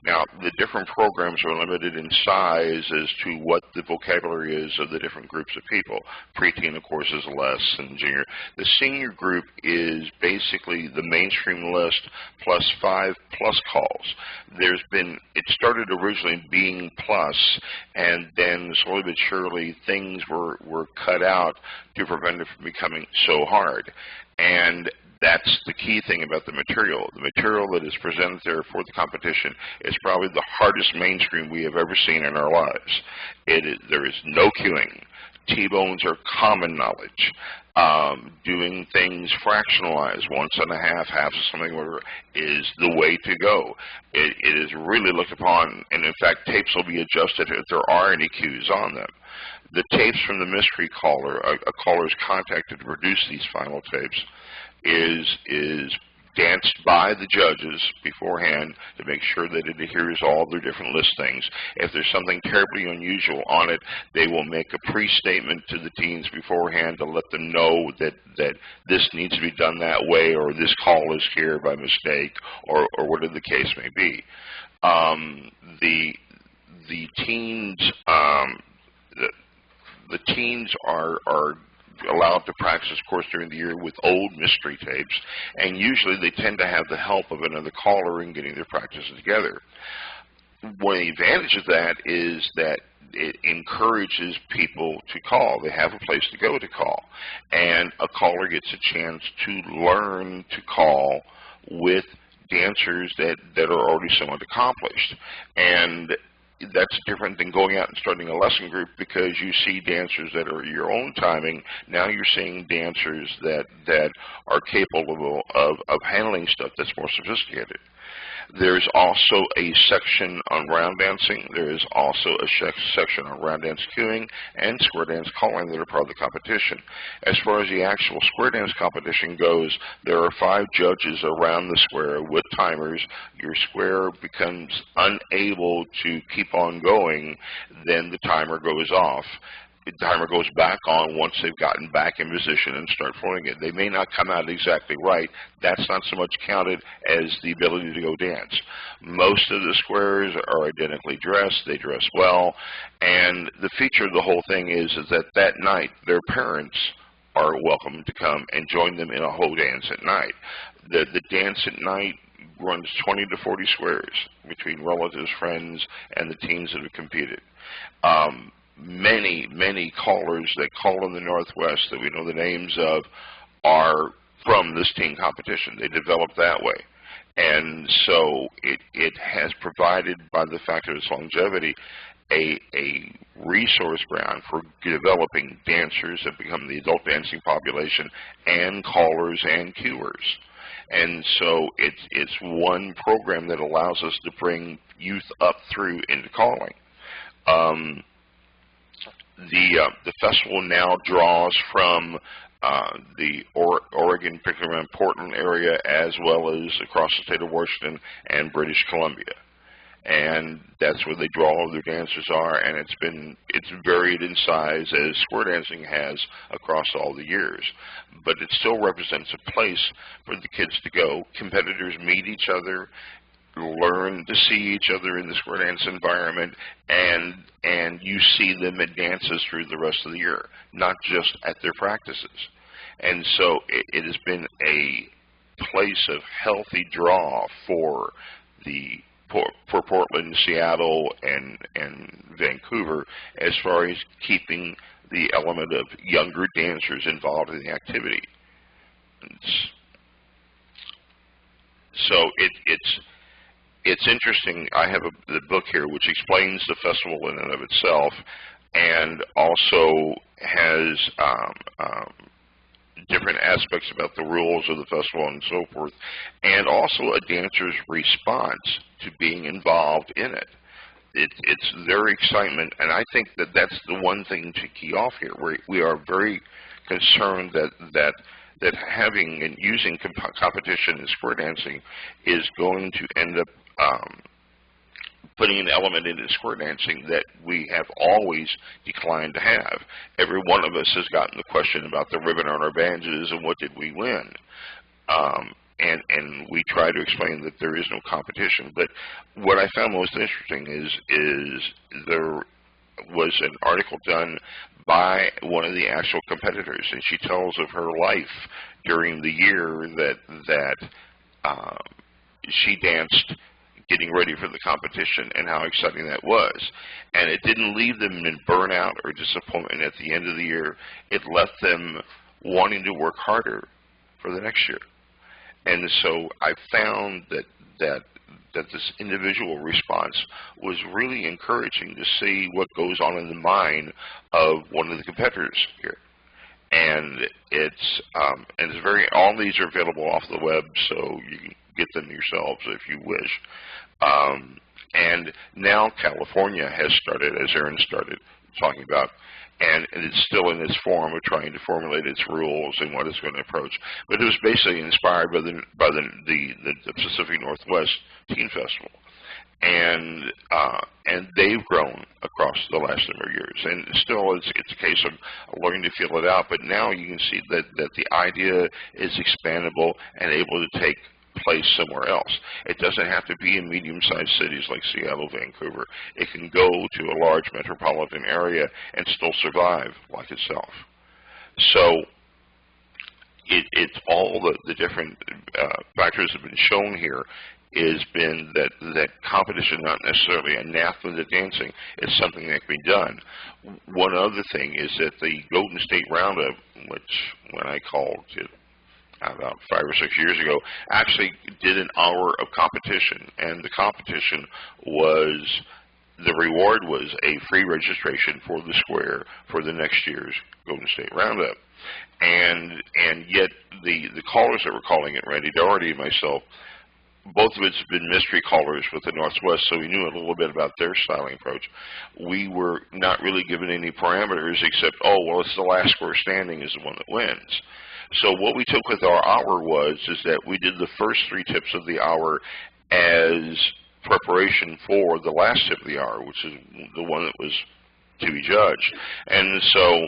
Speaker 4: Now, the different programs are limited in size as to what the vocabulary is of the different groups of people. Preteen, of course, is less than junior. The senior group is basically the mainstream list plus 5 plus calls. It started originally being plus, and then slowly but surely things were cut out to prevent it from becoming so hard. And that's the key thing about the material. The material that is presented there for the competition is probably the hardest mainstream we have ever seen in our lives. There is no cueing. T-bones are common knowledge. Doing things fractionalized, 1/2, half of something, whatever, is the way to go. It is really looked upon, and in fact, tapes will be adjusted if there are any cues on them. The tapes from the mystery caller, a caller is contacted to produce these final tapes, is danced by the judges beforehand to make sure that it adheres all their different listings. If there's something terribly unusual on it, they will make a pre-statement to the teens beforehand to let them know that this needs to be done that way, or this call is here by mistake, or whatever the case may be. The teens are allowed to practice, of course, during the year with old mystery tapes, and usually they tend to have the help of another caller in getting their practices together. One advantage of that is that it encourages people to call. They have a place to go to call, and a caller gets a chance to learn to call with dancers that are already somewhat accomplished. And that's different than going out and starting a lesson group, because you see dancers that are your own timing. Now you're seeing dancers that are capable of handling stuff that's more sophisticated. There's also a section on round dancing. There is also a section on round dance cueing and square dance calling that are part of the competition. As far as the actual square dance competition goes, there are 5 judges around the square with timers. Your square becomes unable to keep on going, then the timer goes off. The timer goes back on once they've gotten back in position and start flowing it. They may not come out exactly right. That's not so much counted as the ability to go dance. Most of the squares are identically dressed. They dress well. And the feature of the whole thing is that night, their parents are welcome to come and join them in a whole dance at night. The dance at night runs 20 to 40 squares between relatives, friends, and the teens that have competed. Many callers that call in the Northwest that we know the names of are from this team competition. They developed that way. And so it has provided, by the fact of its longevity, a resource ground for developing dancers that become the adult dancing population, and callers and cuers. And so it's one program that allows us to bring youth up through into calling. The festival now draws from the Oregon, particularly around Portland area, as well as across the state of Washington and British Columbia. And that's where they draw all their dancers are, and it's varied in size as square dancing has across all the years. But it still represents a place for the kids to go. Competitors meet each other, learn to see each other in the square dance environment, and you see them at dances through the rest of the year, not just at their practices. And so it has been a place of healthy draw for Portland, Seattle, and Vancouver, as far as keeping the element of younger dancers involved in the activity. So it's interesting. I have the book here which explains the festival in and of itself, and also has different aspects about the rules of the festival and so forth, and also a dancer's response to being involved in it. It's their excitement, and I think that's the one thing to key off here. We are very concerned that having and using competition in square dancing is going to end up putting an element into square dancing that we have always declined to have. Every one of us has gotten the question about the ribbon on our bandages and what did we win. And we try to explain that there is no competition. But what I found most interesting is there was an article done by one of the actual competitors, and she tells of her life during the year that she danced getting ready for the competition, and how exciting that was. And it didn't leave them in burnout or disappointment at the end of the year. It left them wanting to work harder for the next year. And so I found that this individual response was really encouraging to see what goes on in the mind of one of the competitors here. And it's all these are available off the web, so you can get them yourselves if you wish. And now California has started, as Aaron started talking about, and it's still in its form of trying to formulate its rules and what it's going to approach. But it was basically inspired by the Pacific Northwest Teen Festival, and they've grown across the last number of years. And still, it's a case of learning to feel it out. But now you can see that the idea is expandable and able to take place somewhere else. It doesn't have to be in medium-sized cities like Seattle, Vancouver. It can go to a large metropolitan area and still survive like itself. So it's all the different factors have been shown here. Has been that competition, not necessarily anathema to dancing, is something that can be done. One other thing is that the Golden State Roundup, which when I called it about 5 or 6 years ago, actually did an hour of competition, and the competition was the reward was a free registration for the square for the next year's Golden State Roundup. And yet the callers that were calling it, Randy Doherty and myself, both of us have been mystery callers with the Northwest, so we knew a little bit about their styling approach. We were not really given any parameters except, oh, well, it's the last square standing is the one that wins. So what we took with our hour is that we did the first 3 tips of the hour as preparation for the last tip of the hour, which is the one that was to be judged. And so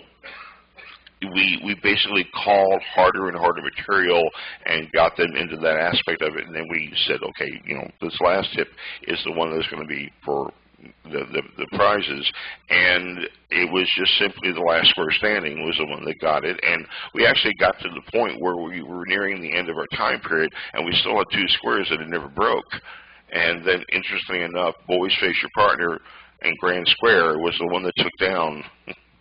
Speaker 4: we basically called harder and harder material and got them into that aspect of it, and then we said, okay, you know, this last tip is the one that's going to be for the prizes, and it was just simply the last square standing was the one that got it, and we actually got to the point where we were nearing the end of our time period, and we still had 2 squares that had never broke. And then, interestingly enough, Boys Face Your Partner and Grand Square was the one that took down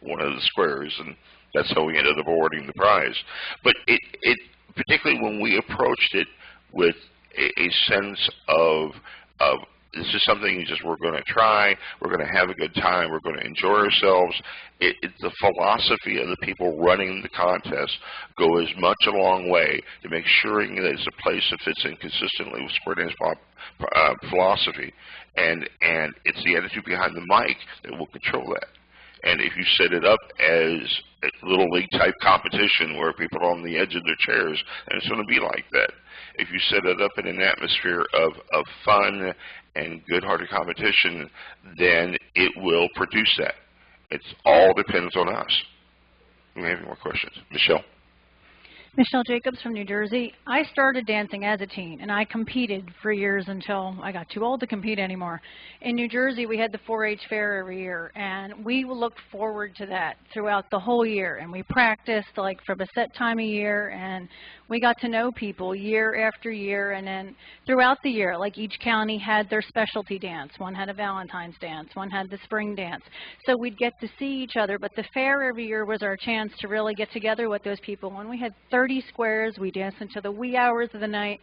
Speaker 4: one of the squares, and that's how we ended up awarding the prize. But it particularly when we approached it with a sense of this is something we're going to try, we're going to have a good time, we're going to enjoy ourselves. It's the philosophy of the people running the contest go as much a long way to make sure that it's a place that fits in consistently with square dance philosophy. And it's the attitude behind the mic that will control that. And if you set it up as a Little League type competition where people are on the edge of their chairs, then it's going to be like that. If you set it up in an atmosphere of fun and good-hearted competition, then it will produce that. It all depends on us. Do we have any more questions? Michelle?
Speaker 9: Michelle Jacobs from New Jersey. I started dancing as a teen, and I competed for years until I got too old to compete anymore. In New Jersey, we had the 4-H fair every year, and we looked forward to that throughout the whole year. And we practiced like from a set time of year, and we got to know people year after year. And then throughout the year, like each county had their specialty dance. One had a Valentine's dance, one had the spring dance. So we'd get to see each other, but the fair every year was our chance to really get together with those people. When we had 30 squares, we danced into the wee hours of the night,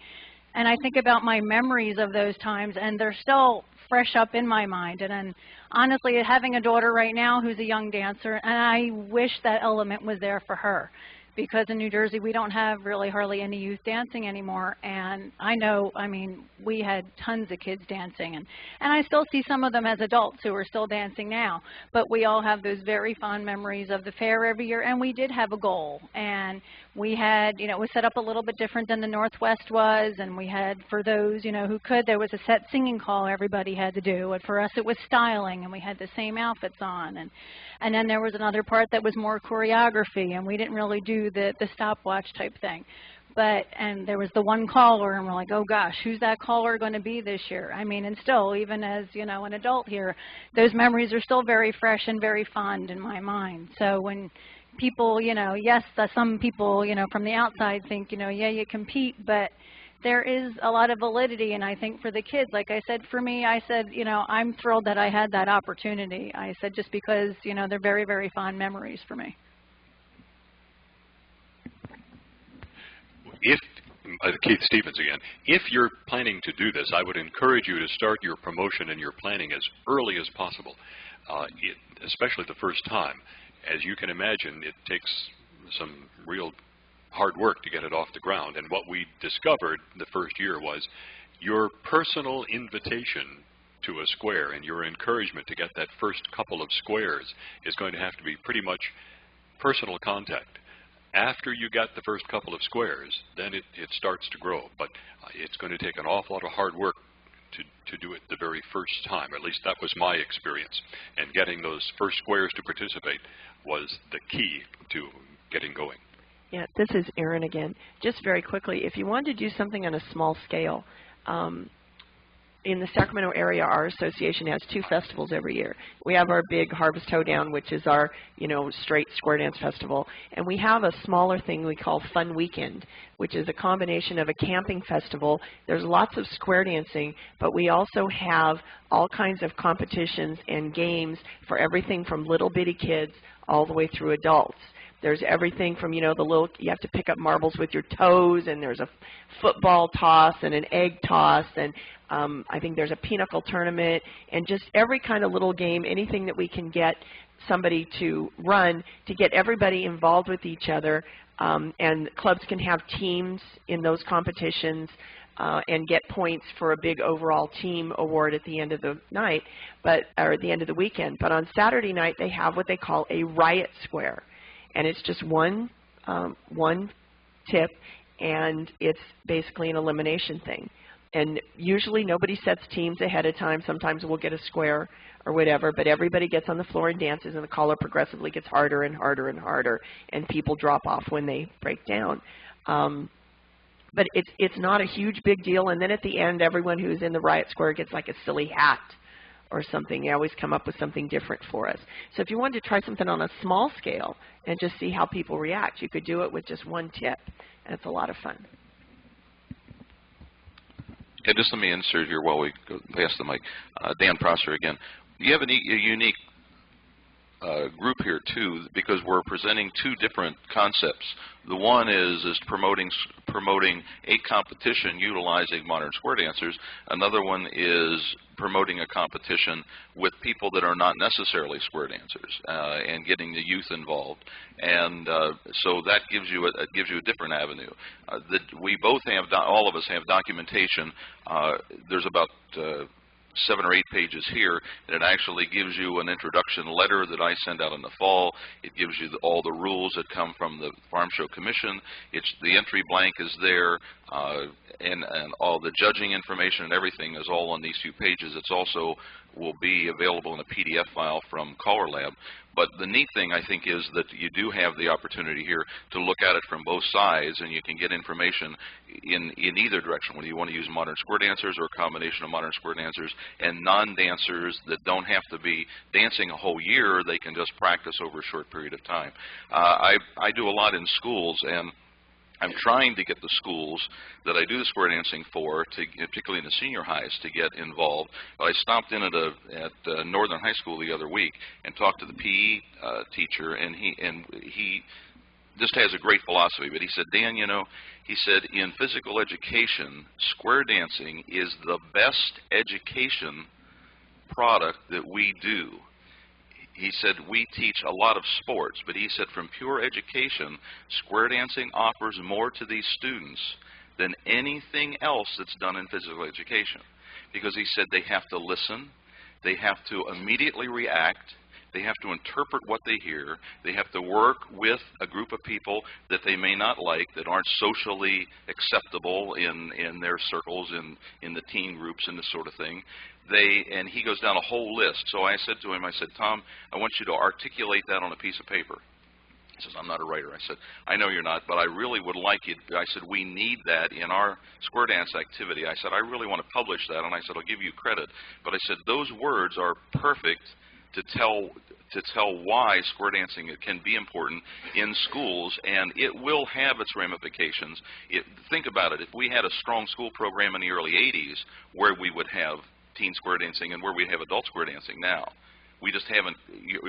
Speaker 9: and I think about my memories of those times, and they're still fresh up in my mind. And then, honestly, having a daughter right now who's a young dancer, and I wish that element was there for her, because in New Jersey we don't have really hardly any youth dancing anymore. And I know, I mean, we had tons of kids dancing, and I still see some of them as adults who are still dancing now, but we all have those very fond memories of the fair every year. And we did have a goal, and we had, you know, it was set up a little bit different than the Northwest was, and we had, for those, you know, who could, there was a set singing call everybody had to do, and for us it was styling, and we had the same outfits on, and then there was another part that was more choreography, and we didn't really do the stopwatch type thing. And there was the one caller, and we're like, oh gosh, who's that caller going to be this year? I mean, and still, even as, you know, an adult here, those memories are still very fresh and very fond in my mind. So when people, you know, yes, some people, you know, from the outside think, you know, yeah, you compete, but there is a lot of validity. And I think for the kids, like I said, for me, I said, you know, I'm thrilled that I had that opportunity. I said, just because, you know, they're very, very fond memories for me.
Speaker 3: Keith Stevens again. If you're planning to do this, I would encourage you to start your promotion and your planning as early as possible, especially the first time. As you can imagine, it takes some real hard work to get it off the ground. And what we discovered the first year was your personal invitation to a square and your encouragement to get that first couple of squares is going to have to be pretty much personal contact. After you get the first couple of squares, then it starts to grow. But it's going to take an awful lot of hard work to do it the very first time. At least that was my experience. And getting those first squares to participate was the key to getting going.
Speaker 8: Yeah, this is Erin again. Just very quickly, if you want to do something on a small scale, in the Sacramento area, our association has 2 festivals every year. We have our big Harvest Hoedown, which is our, you know, straight square dance festival, and we have a smaller thing we call Fun Weekend, which is a combination of a camping festival. There's lots of square dancing, but we also have all kinds of competitions and games for everything from little bitty kids all the way through adults. There's everything from, you know, you have to pick up marbles with your toes, and there's a football toss and an egg toss, and I think there's a pinochle tournament, and just every kind of little game, anything that we can get somebody to run to get everybody involved with each other. And clubs can have teams in those competitions and get points for a big overall team award at the end of the night, or at the end of the weekend. But on Saturday night, they have what they call a riot square, and it's just one tip, and it's basically an elimination thing. And usually nobody sets teams ahead of time. Sometimes we'll get a square or whatever, but everybody gets on the floor and dances, and the caller progressively gets harder and harder and harder, and people drop off when they break down. But it's not a huge big deal, and then at the end, everyone who's in the riot square gets like a silly hat or something. They always come up with something different for us. So if you wanted to try something on a small scale and just see how people react, you could do it with just one tip, and it's a lot of fun.
Speaker 2: Okay, just let me insert here while we go past the mic. Dan Prosser again. You have a unique group here too, because we're presenting two different concepts. The one is promoting a competition utilizing modern square dancers. Another one is promoting a competition with people that are not necessarily square dancers and getting the youth involved. And so that gives you a different avenue. We both have, all of us have documentation. There's about 7 or 8 pages here, and it actually gives you an introduction letter that I send out in the fall. It gives you all the rules that come from the Farm Show Commission. The entry blank is there, and all the judging information and everything is all on these few pages. It's also will be available in a PDF file from CALLERLAB. But the neat thing, I think, is that you do have the opportunity here to look at it from both sides, and you can get information in either direction, whether you want to use modern square dancers or a combination of modern square dancers and non-dancers that don't have to be dancing a whole year. They can just practice over a short period of time. I do a lot in schools, and I'm trying to get the schools that I do the square dancing for, particularly in the senior highs, to get involved. But I stopped in at Northern High School the other week and talked to the PE teacher, and he just has a great philosophy. But he said, Dan, you know, he said, in physical education, square dancing is the best education product that we do. He said, we teach a lot of sports, but he said from pure education, square dancing offers more to these students than anything else that's done in physical education. Because he said they have to listen, they have to immediately react, they have to interpret what they hear, they have to work with a group of people that they may not like, that aren't socially acceptable in their circles, in the teen groups and this sort of thing. And he goes down a whole list. So I said to him, I said, Tom, I want you to articulate that on a piece of paper. He says, I'm not a writer. I said, I know you're not, but I really would like you. I said, we need that in our square dance activity. I said, I really want to publish that. And I said, I'll give you credit. But I said, those words are perfect to tell why square dancing can be important in schools, and it will have its ramifications. Think about it. If we had a strong school program in the early 80s where we would have teen square dancing and where we have adult square dancing now, we just haven't.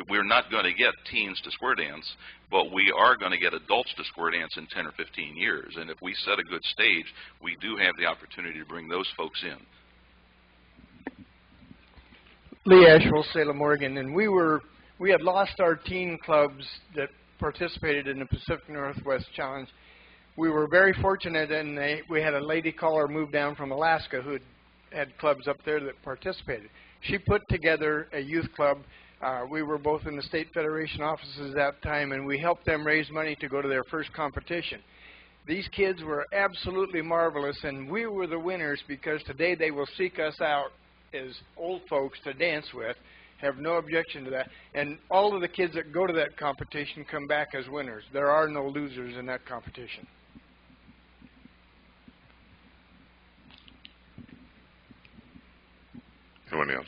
Speaker 2: We're not going to get teens to square dance, but we are going to get adults to square dance in 10 or 15 years. And if we set a good stage, we do have the opportunity to bring those folks in.
Speaker 10: Lee Asheville, Salem, Oregon, and we had lost our teen clubs that participated in the Pacific Northwest Challenge. We were very fortunate, and we had a lady caller move down from Alaska who had clubs up there that participated. She put together a youth club. We were both in the State Federation offices at that time, and we helped them raise money to go to their first competition. These kids were absolutely marvelous, and we were the winners because today they will seek us out as old folks to dance with, have no objection to that. And all of the kids that go to that competition come back as winners. There are no losers in that competition.
Speaker 4: Anyone else?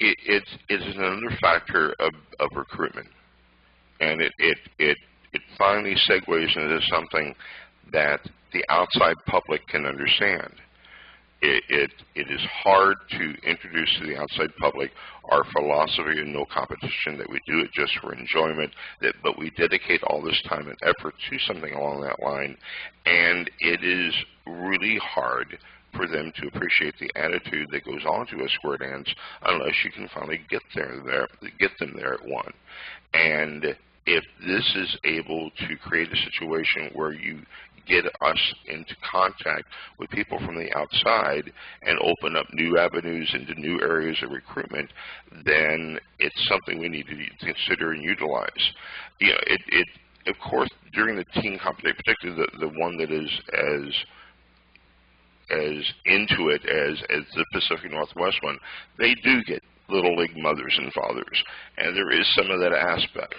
Speaker 4: It's another factor of recruitment, and it finally segues into something that the outside public can understand. it is hard to introduce to the outside public our philosophy of no competition, that we do it just for enjoyment, but we dedicate all this time and effort to something along that line, and it is really hard for them to appreciate the attitude that goes on to a square dance unless you can finally get them there at one. And if this is able to create a situation where you get us into contact with people from the outside and open up new avenues into new areas of recruitment, then it's something we need to consider and utilize. You know, of course, during the teen competition, particularly the one that is as into it as the Pacific Northwest one, they do get Little League mothers and fathers, and there is some of that aspect.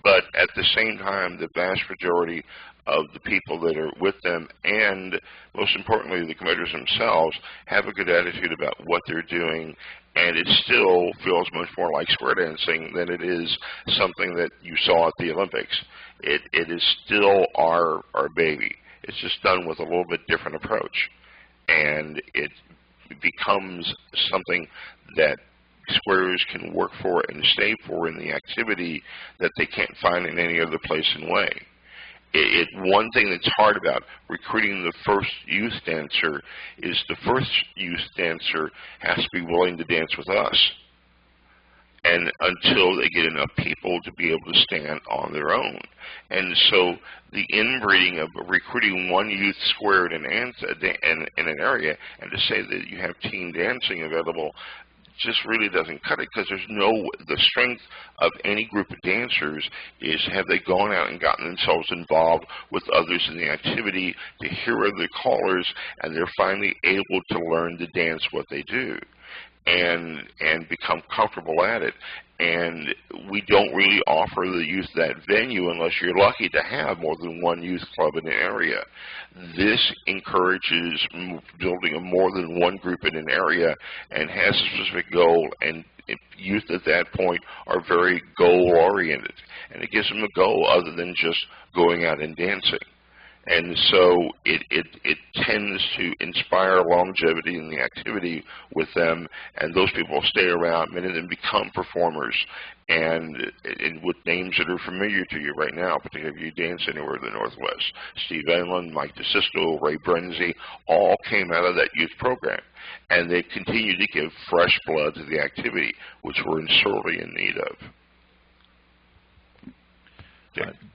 Speaker 4: But at the same time, the vast majority of the people that are with them, and most importantly, the competitors themselves, have a good attitude about what they're doing, and it still feels much more like square dancing than it is something that you saw at the Olympics. It is still our baby. It's just done with a little bit different approach, and it becomes something that squares can work for and stay for in the activity that they can't find in any other place and way. One thing that's hard about recruiting the first youth dancer is the first youth dancer has to be willing to dance with us, and until they get enough people to be able to stand on their own. And so the inbreeding of recruiting one youth square in an area, and to say that you have team dancing available just really doesn't cut it, because the strength of any group of dancers is, have they gone out and gotten themselves involved with others in the activity to hear other callers, and they're finally able to learn to dance what they do and become comfortable at it. And we don't really offer the youth that venue unless you're lucky to have more than one youth club in an area. This encourages building a more than one group in an area and has a specific goal, and youth at that point are very goal-oriented. And it gives them a goal other than just going out and dancing. And so it tends to inspire longevity in the activity with them, and those people stay around. Many of them become performers, and with names that are familiar to you right now, particularly if you dance anywhere in the Northwest. Steve Enlund, Mike DeSisto, Ray Brenzy, all came out of that youth program, and they continue to give fresh blood to the activity, which we're sorely in need of.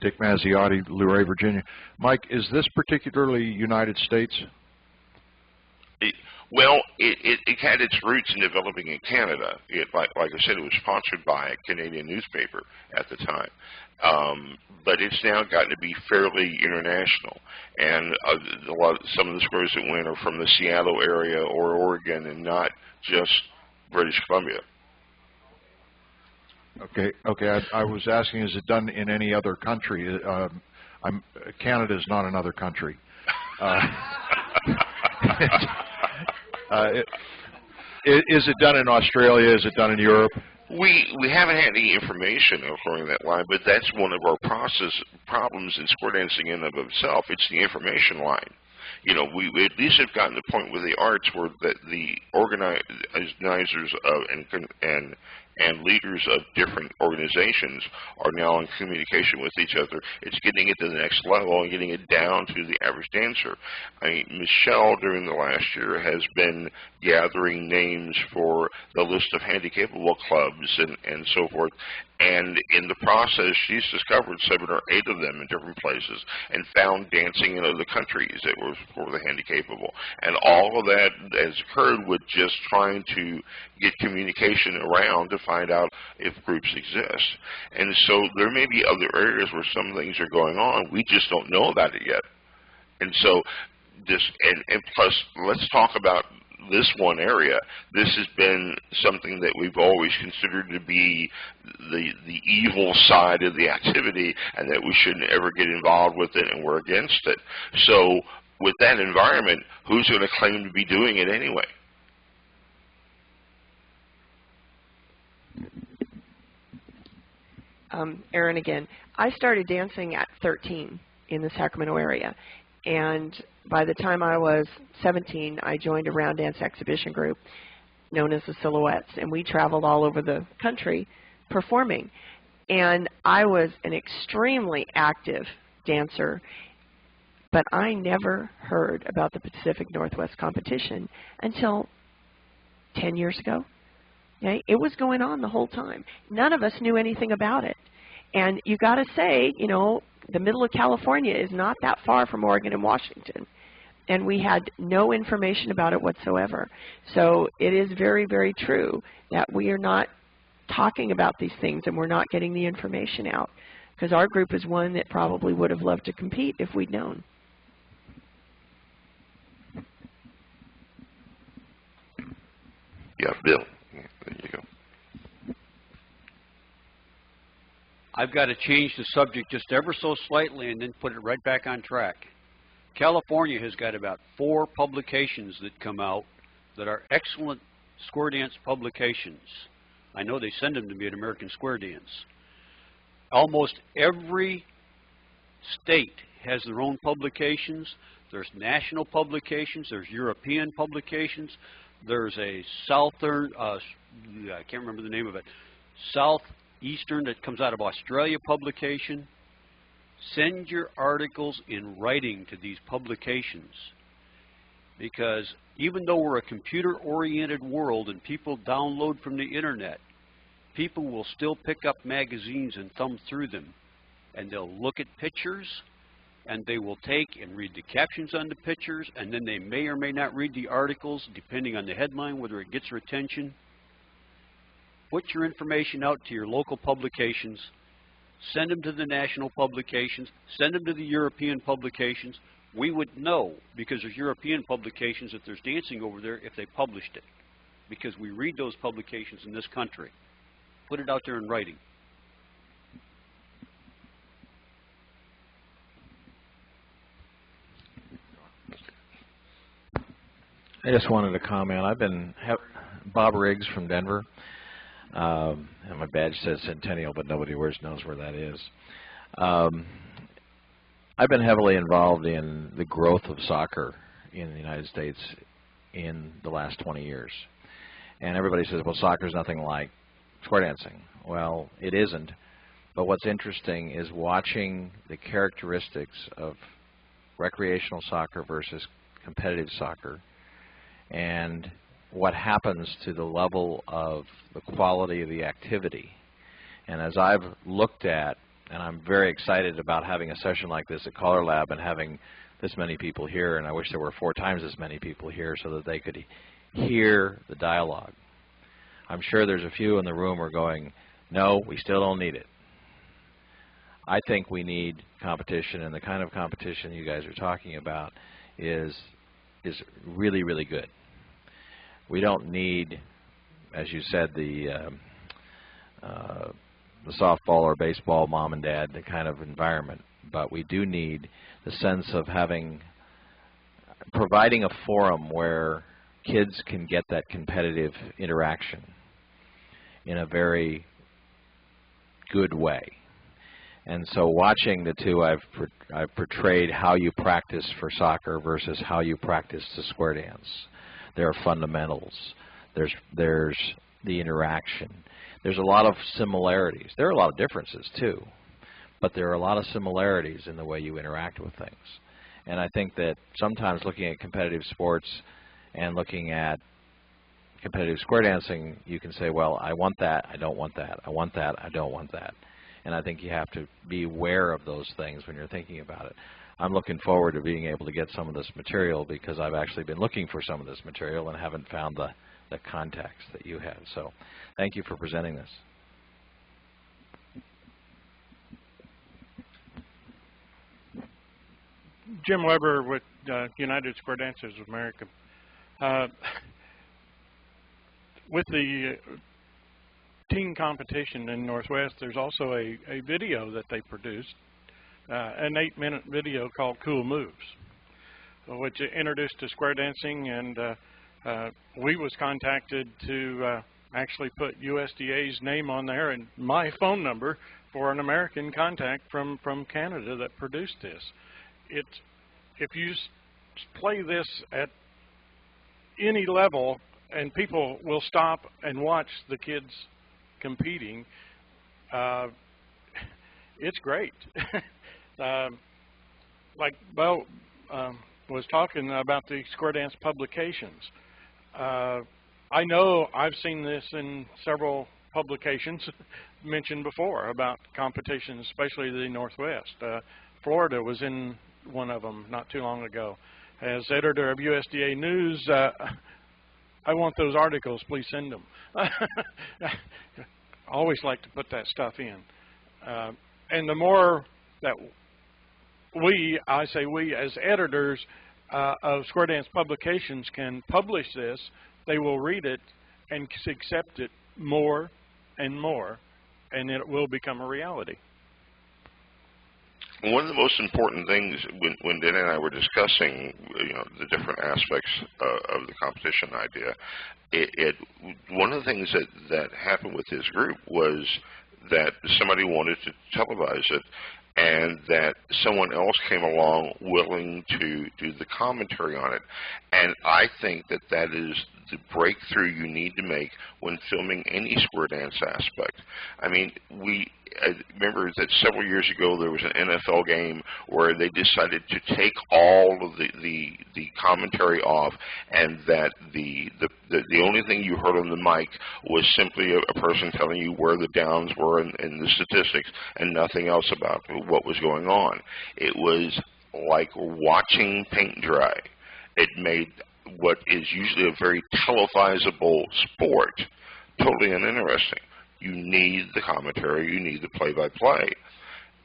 Speaker 6: Dick Mazziotti, Luray, Virginia. Mike, is this particularly United States?
Speaker 4: Well, it had its roots in developing in Canada. Like I said, it was sponsored by a Canadian newspaper at the time. But it's now gotten to be fairly international. And some of the squares that win are from the Seattle area or Oregon, and not just British Columbia.
Speaker 6: Okay. I was asking, is it done in any other country? Canada is not another country. Is it done in Australia? Is it done in Europe?
Speaker 4: We haven't had any information along that line, but that's one of our problems in square dancing in and of itself. It's the information line. You know, we at least have gotten to the point with the arts where the organizers and leaders of different organizations are now in communication with each other. It's getting it to the next level and getting it down to the average dancer. I mean, Michelle, during the last year, has been gathering names for the list of handicapable clubs and so forth. And in the process, she's discovered 7 or 8 of them in different places and found dancing in other countries that were for the handicapable. And all of that has occurred with just trying to get communication around to find out if groups exist. And so there may be other areas where some things are going on. We just don't know about it yet. And so and plus, let's talk about this one area. This has been something that we've always considered to be the evil side of the activity, and that we shouldn't ever get involved with it, and we're against it. So with that environment, who's going to claim to be doing it anyway?
Speaker 8: Erin again. I started dancing at 13 in the Sacramento area, and by the time I was 17, I joined a round dance exhibition group known as the Silhouettes, and we traveled all over the country performing. And I was an extremely active dancer, but I never heard about the Pacific Northwest competition until 10 years ago. Okay? It was going on the whole time. None of us knew anything about it. And you got to say, you know, the middle of California is not that far from Oregon and Washington. And we had no information about it whatsoever. So it is very, very true that we are not talking about these things and we're not getting the information out. Because our group is one that probably would have loved to compete if we'd known.
Speaker 4: Yeah, Bill. There you go.
Speaker 5: I've got to change the subject just ever so slightly and then put it right back on track. California has got about 4 publications that come out that are excellent square dance publications. I know they send them to me at American Square Dance. Almost every state has their own publications. There's national publications. There's European publications. There's a southern, I can't remember the name of it, southeastern that comes out of Australia publication. Send your articles in writing to these publications, because even though we're a computer-oriented world and people download from the internet, people will still pick up magazines and thumb through them, and they'll look at pictures, and they will take and read the captions on the pictures, and then they may or may not read the articles depending on the headline, whether it gets their attention. Put your information out to your local publications. Send them to the national publications. Send them to the European publications. We would know, because there's European publications, that there's dancing over there if they published it, because we read those publications in this country. Put it out there in writing.
Speaker 11: I just wanted to comment. I've been Bob Riggs from Denver. And my badge says Centennial, but nobody knows where that is. I've been heavily involved in the growth of soccer in the United States in the last 20 years. And everybody says, well, soccer's nothing like square dancing. Well, it isn't. But what's interesting is watching the characteristics of recreational soccer versus competitive soccer, and what happens to the level of the quality of the activity. And as I've looked at, and I'm very excited about having a session like this at CALLERLAB and having this many people here, and I wish there were 4 times as many people here so that they could hear the dialogue. I'm sure there's a few in the room who are going, no, we still don't need it. I think we need competition, and the kind of competition you guys are talking about is really, really good. We don't need, as you said, the softball or baseball mom and dad, the kind of environment, but we do need the sense of providing a forum where kids can get that competitive interaction in a very good way. And so watching the two, I've portrayed how you practice for soccer versus how you practice the square dance. There are fundamentals. There's the interaction. There's a lot of similarities. There are a lot of differences too, but there are a lot of similarities in the way you interact with things. And I think that sometimes looking at competitive sports and looking at competitive square dancing, you can say, well, I want that, I don't want that. I want that, I don't want that. And I think you have to be aware of those things when you're thinking about it. I'm looking forward to being able to get some of this material, because I've actually been looking for some of this material and haven't found the context that you have. So thank you for presenting this.
Speaker 12: Jim Weber with United Square Dancers of America. With the teen competition in Northwest, there's also a video that they produced, an 8-minute video called Cool Moves, which introduced to square dancing, and we was contacted to actually put USDA's name on there and my phone number for an American contact from Canada that produced this. If you play this at any level, and people will stop and watch the kids competing. It's great. Like Bo was talking about the square dance publications. I know I've seen this in several publications mentioned before about competitions, especially the Northwest. Florida was in one of them not too long ago. As editor of USDA News, I want those articles, please send them. I always like to put that stuff in. And the more that I say we as editors of Square Dance publications can publish this, they will read it and accept it more and more, and it will become a reality.
Speaker 4: One of the most important things when Dan and I were discussing, the different aspects of the competition idea, one of the things that happened with his group was that somebody wanted to televise it, and that someone else came along willing to do the commentary on it. And I think that that is the breakthrough you need to make when filming any square dance aspect. I mean, I remember that several years ago there was an NFL game where they decided to take all of the commentary off, and that the only thing you heard on the mic was simply a person telling you where the downs were and the statistics, and nothing else about what was going on. It was like watching paint dry. It made what is usually a very televisable sport totally uninteresting. You need the commentary, you need the play-by-play.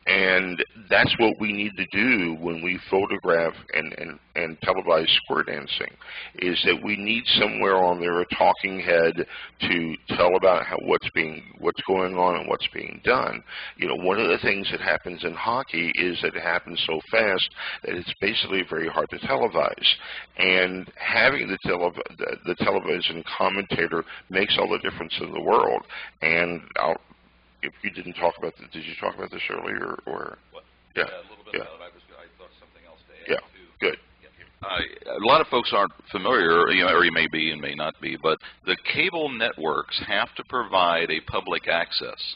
Speaker 4: And that's what we need to do when we photograph and televise square dancing, is that we need somewhere on there a talking head to tell about what's going on and what's being done. One of the things that happens in hockey is that it happens so fast that it's basically very hard to televise. And having the television commentator makes all the difference in the world. And if you didn't talk about this, did you talk about this earlier, or?
Speaker 2: What?
Speaker 4: Yeah,
Speaker 2: a little bit about it. I thought something else to add.
Speaker 4: Yeah, good.
Speaker 2: A lot of folks aren't familiar, or you may be and may not be, but the cable networks have to provide a public access.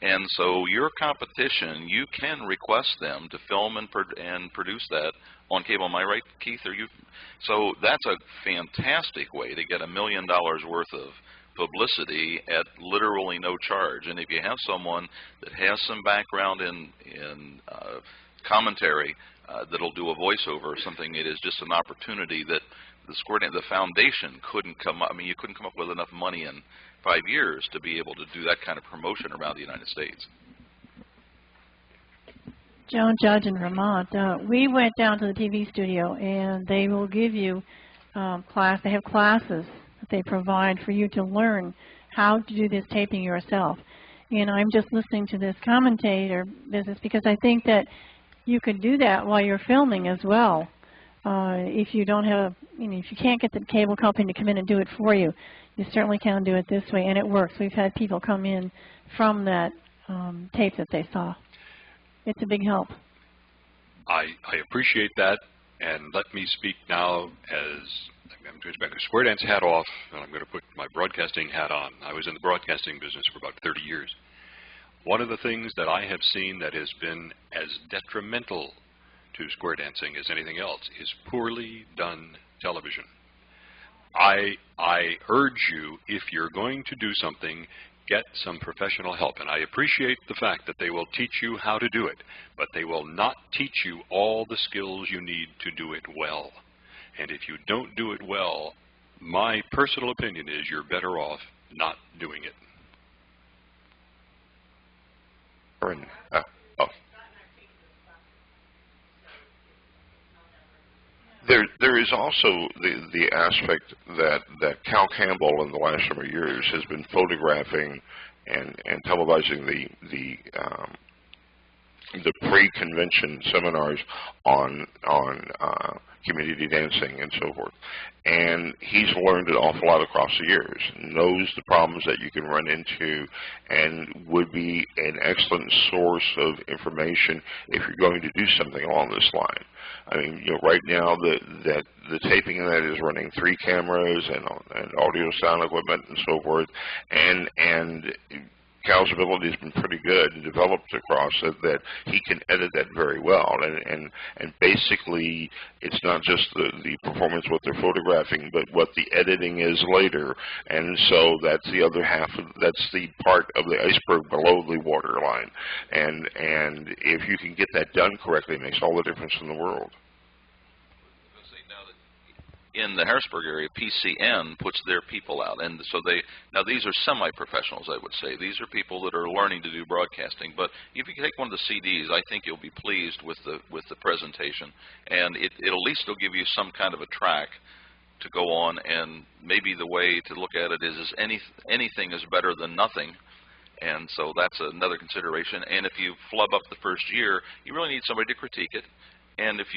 Speaker 2: And so your competition, you can request them to film and produce that on cable. Am I right, Keith? So that's a fantastic way to get $1 million worth of publicity at literally no charge. And if you have someone that has some background in commentary that'll do a voiceover or something, it is just an opportunity that the foundation couldn't come up. I mean, you couldn't come up with enough money in 5 years to be able to do that kind of promotion around the United States.
Speaker 9: Joan Judge in Vermont, we went down to the TV studio, and they will give you they have classes that they provide for you to learn how to do this taping yourself. And I'm just listening to this commentator business because I think that you could do that while you're filming as well. If you don't have, if you can't get the cable company to come in and do it for you, you certainly can do it this way, and it works. We've had people come in from that tape that they saw. It's a big help.
Speaker 3: I appreciate that, and let me speak now as I'm going to take a square dance hat off, and I'm going to put my broadcasting hat on. I was in the broadcasting business for about 30 years. One of the things that I have seen that has been as detrimental to square dancing as anything else is poorly done television. I urge you, if you're going to do something, get some professional help. And I appreciate the fact that they will teach you how to do it, but they will not teach you all the skills you need to do it well. And if you don't do it well, my personal opinion is you're better off not doing it.
Speaker 4: There is also the aspect that Cal Campbell in the last number of years has been photographing and televising the pre-convention seminars on community dancing and so forth. And he's learned an awful lot across the years, knows the problems that you can run into, and would be an excellent source of information if you're going to do something along this line. I mean, you know, right now the taping of that is running 3 cameras and audio sound equipment and so forth, and Cal's ability has been pretty good and developed across it that he can edit that very well. And basically, it's not just the performance, what they're photographing, but what the editing is later. And so that's the other half, that's the part of the iceberg below the waterline. And if you can get that done correctly, it makes all the difference in the world.
Speaker 2: In the Harrisburg area, PCN puts their people out, and so now these are semi-professionals, I would say. These are people that are learning to do broadcasting. But if you take one of the CDs, I think you'll be pleased with the presentation, and it'll at least give you some kind of a track to go on. And maybe the way to look at it is anything is better than nothing. And so that's another consideration. And if you flub up the first year, you really need somebody to critique it. And if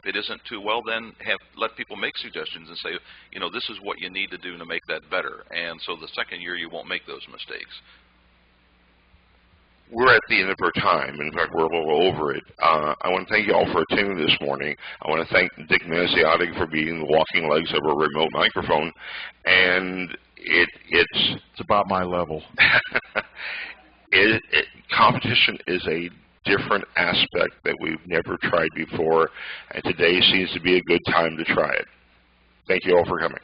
Speaker 2: it isn't too well, then let people make suggestions and say, you know, this is what you need to do to make that better. And so the second year you won't make those mistakes.
Speaker 4: We're at the end of our time. In fact, we're a little over it. I want to thank you all for attending this morning. I want to thank Dick Masiatic for being the walking legs of a remote microphone. And it's
Speaker 6: about my level.
Speaker 4: Competition is a different aspect that we've never tried before, and today seems to be a good time to try it. Thank you all for coming.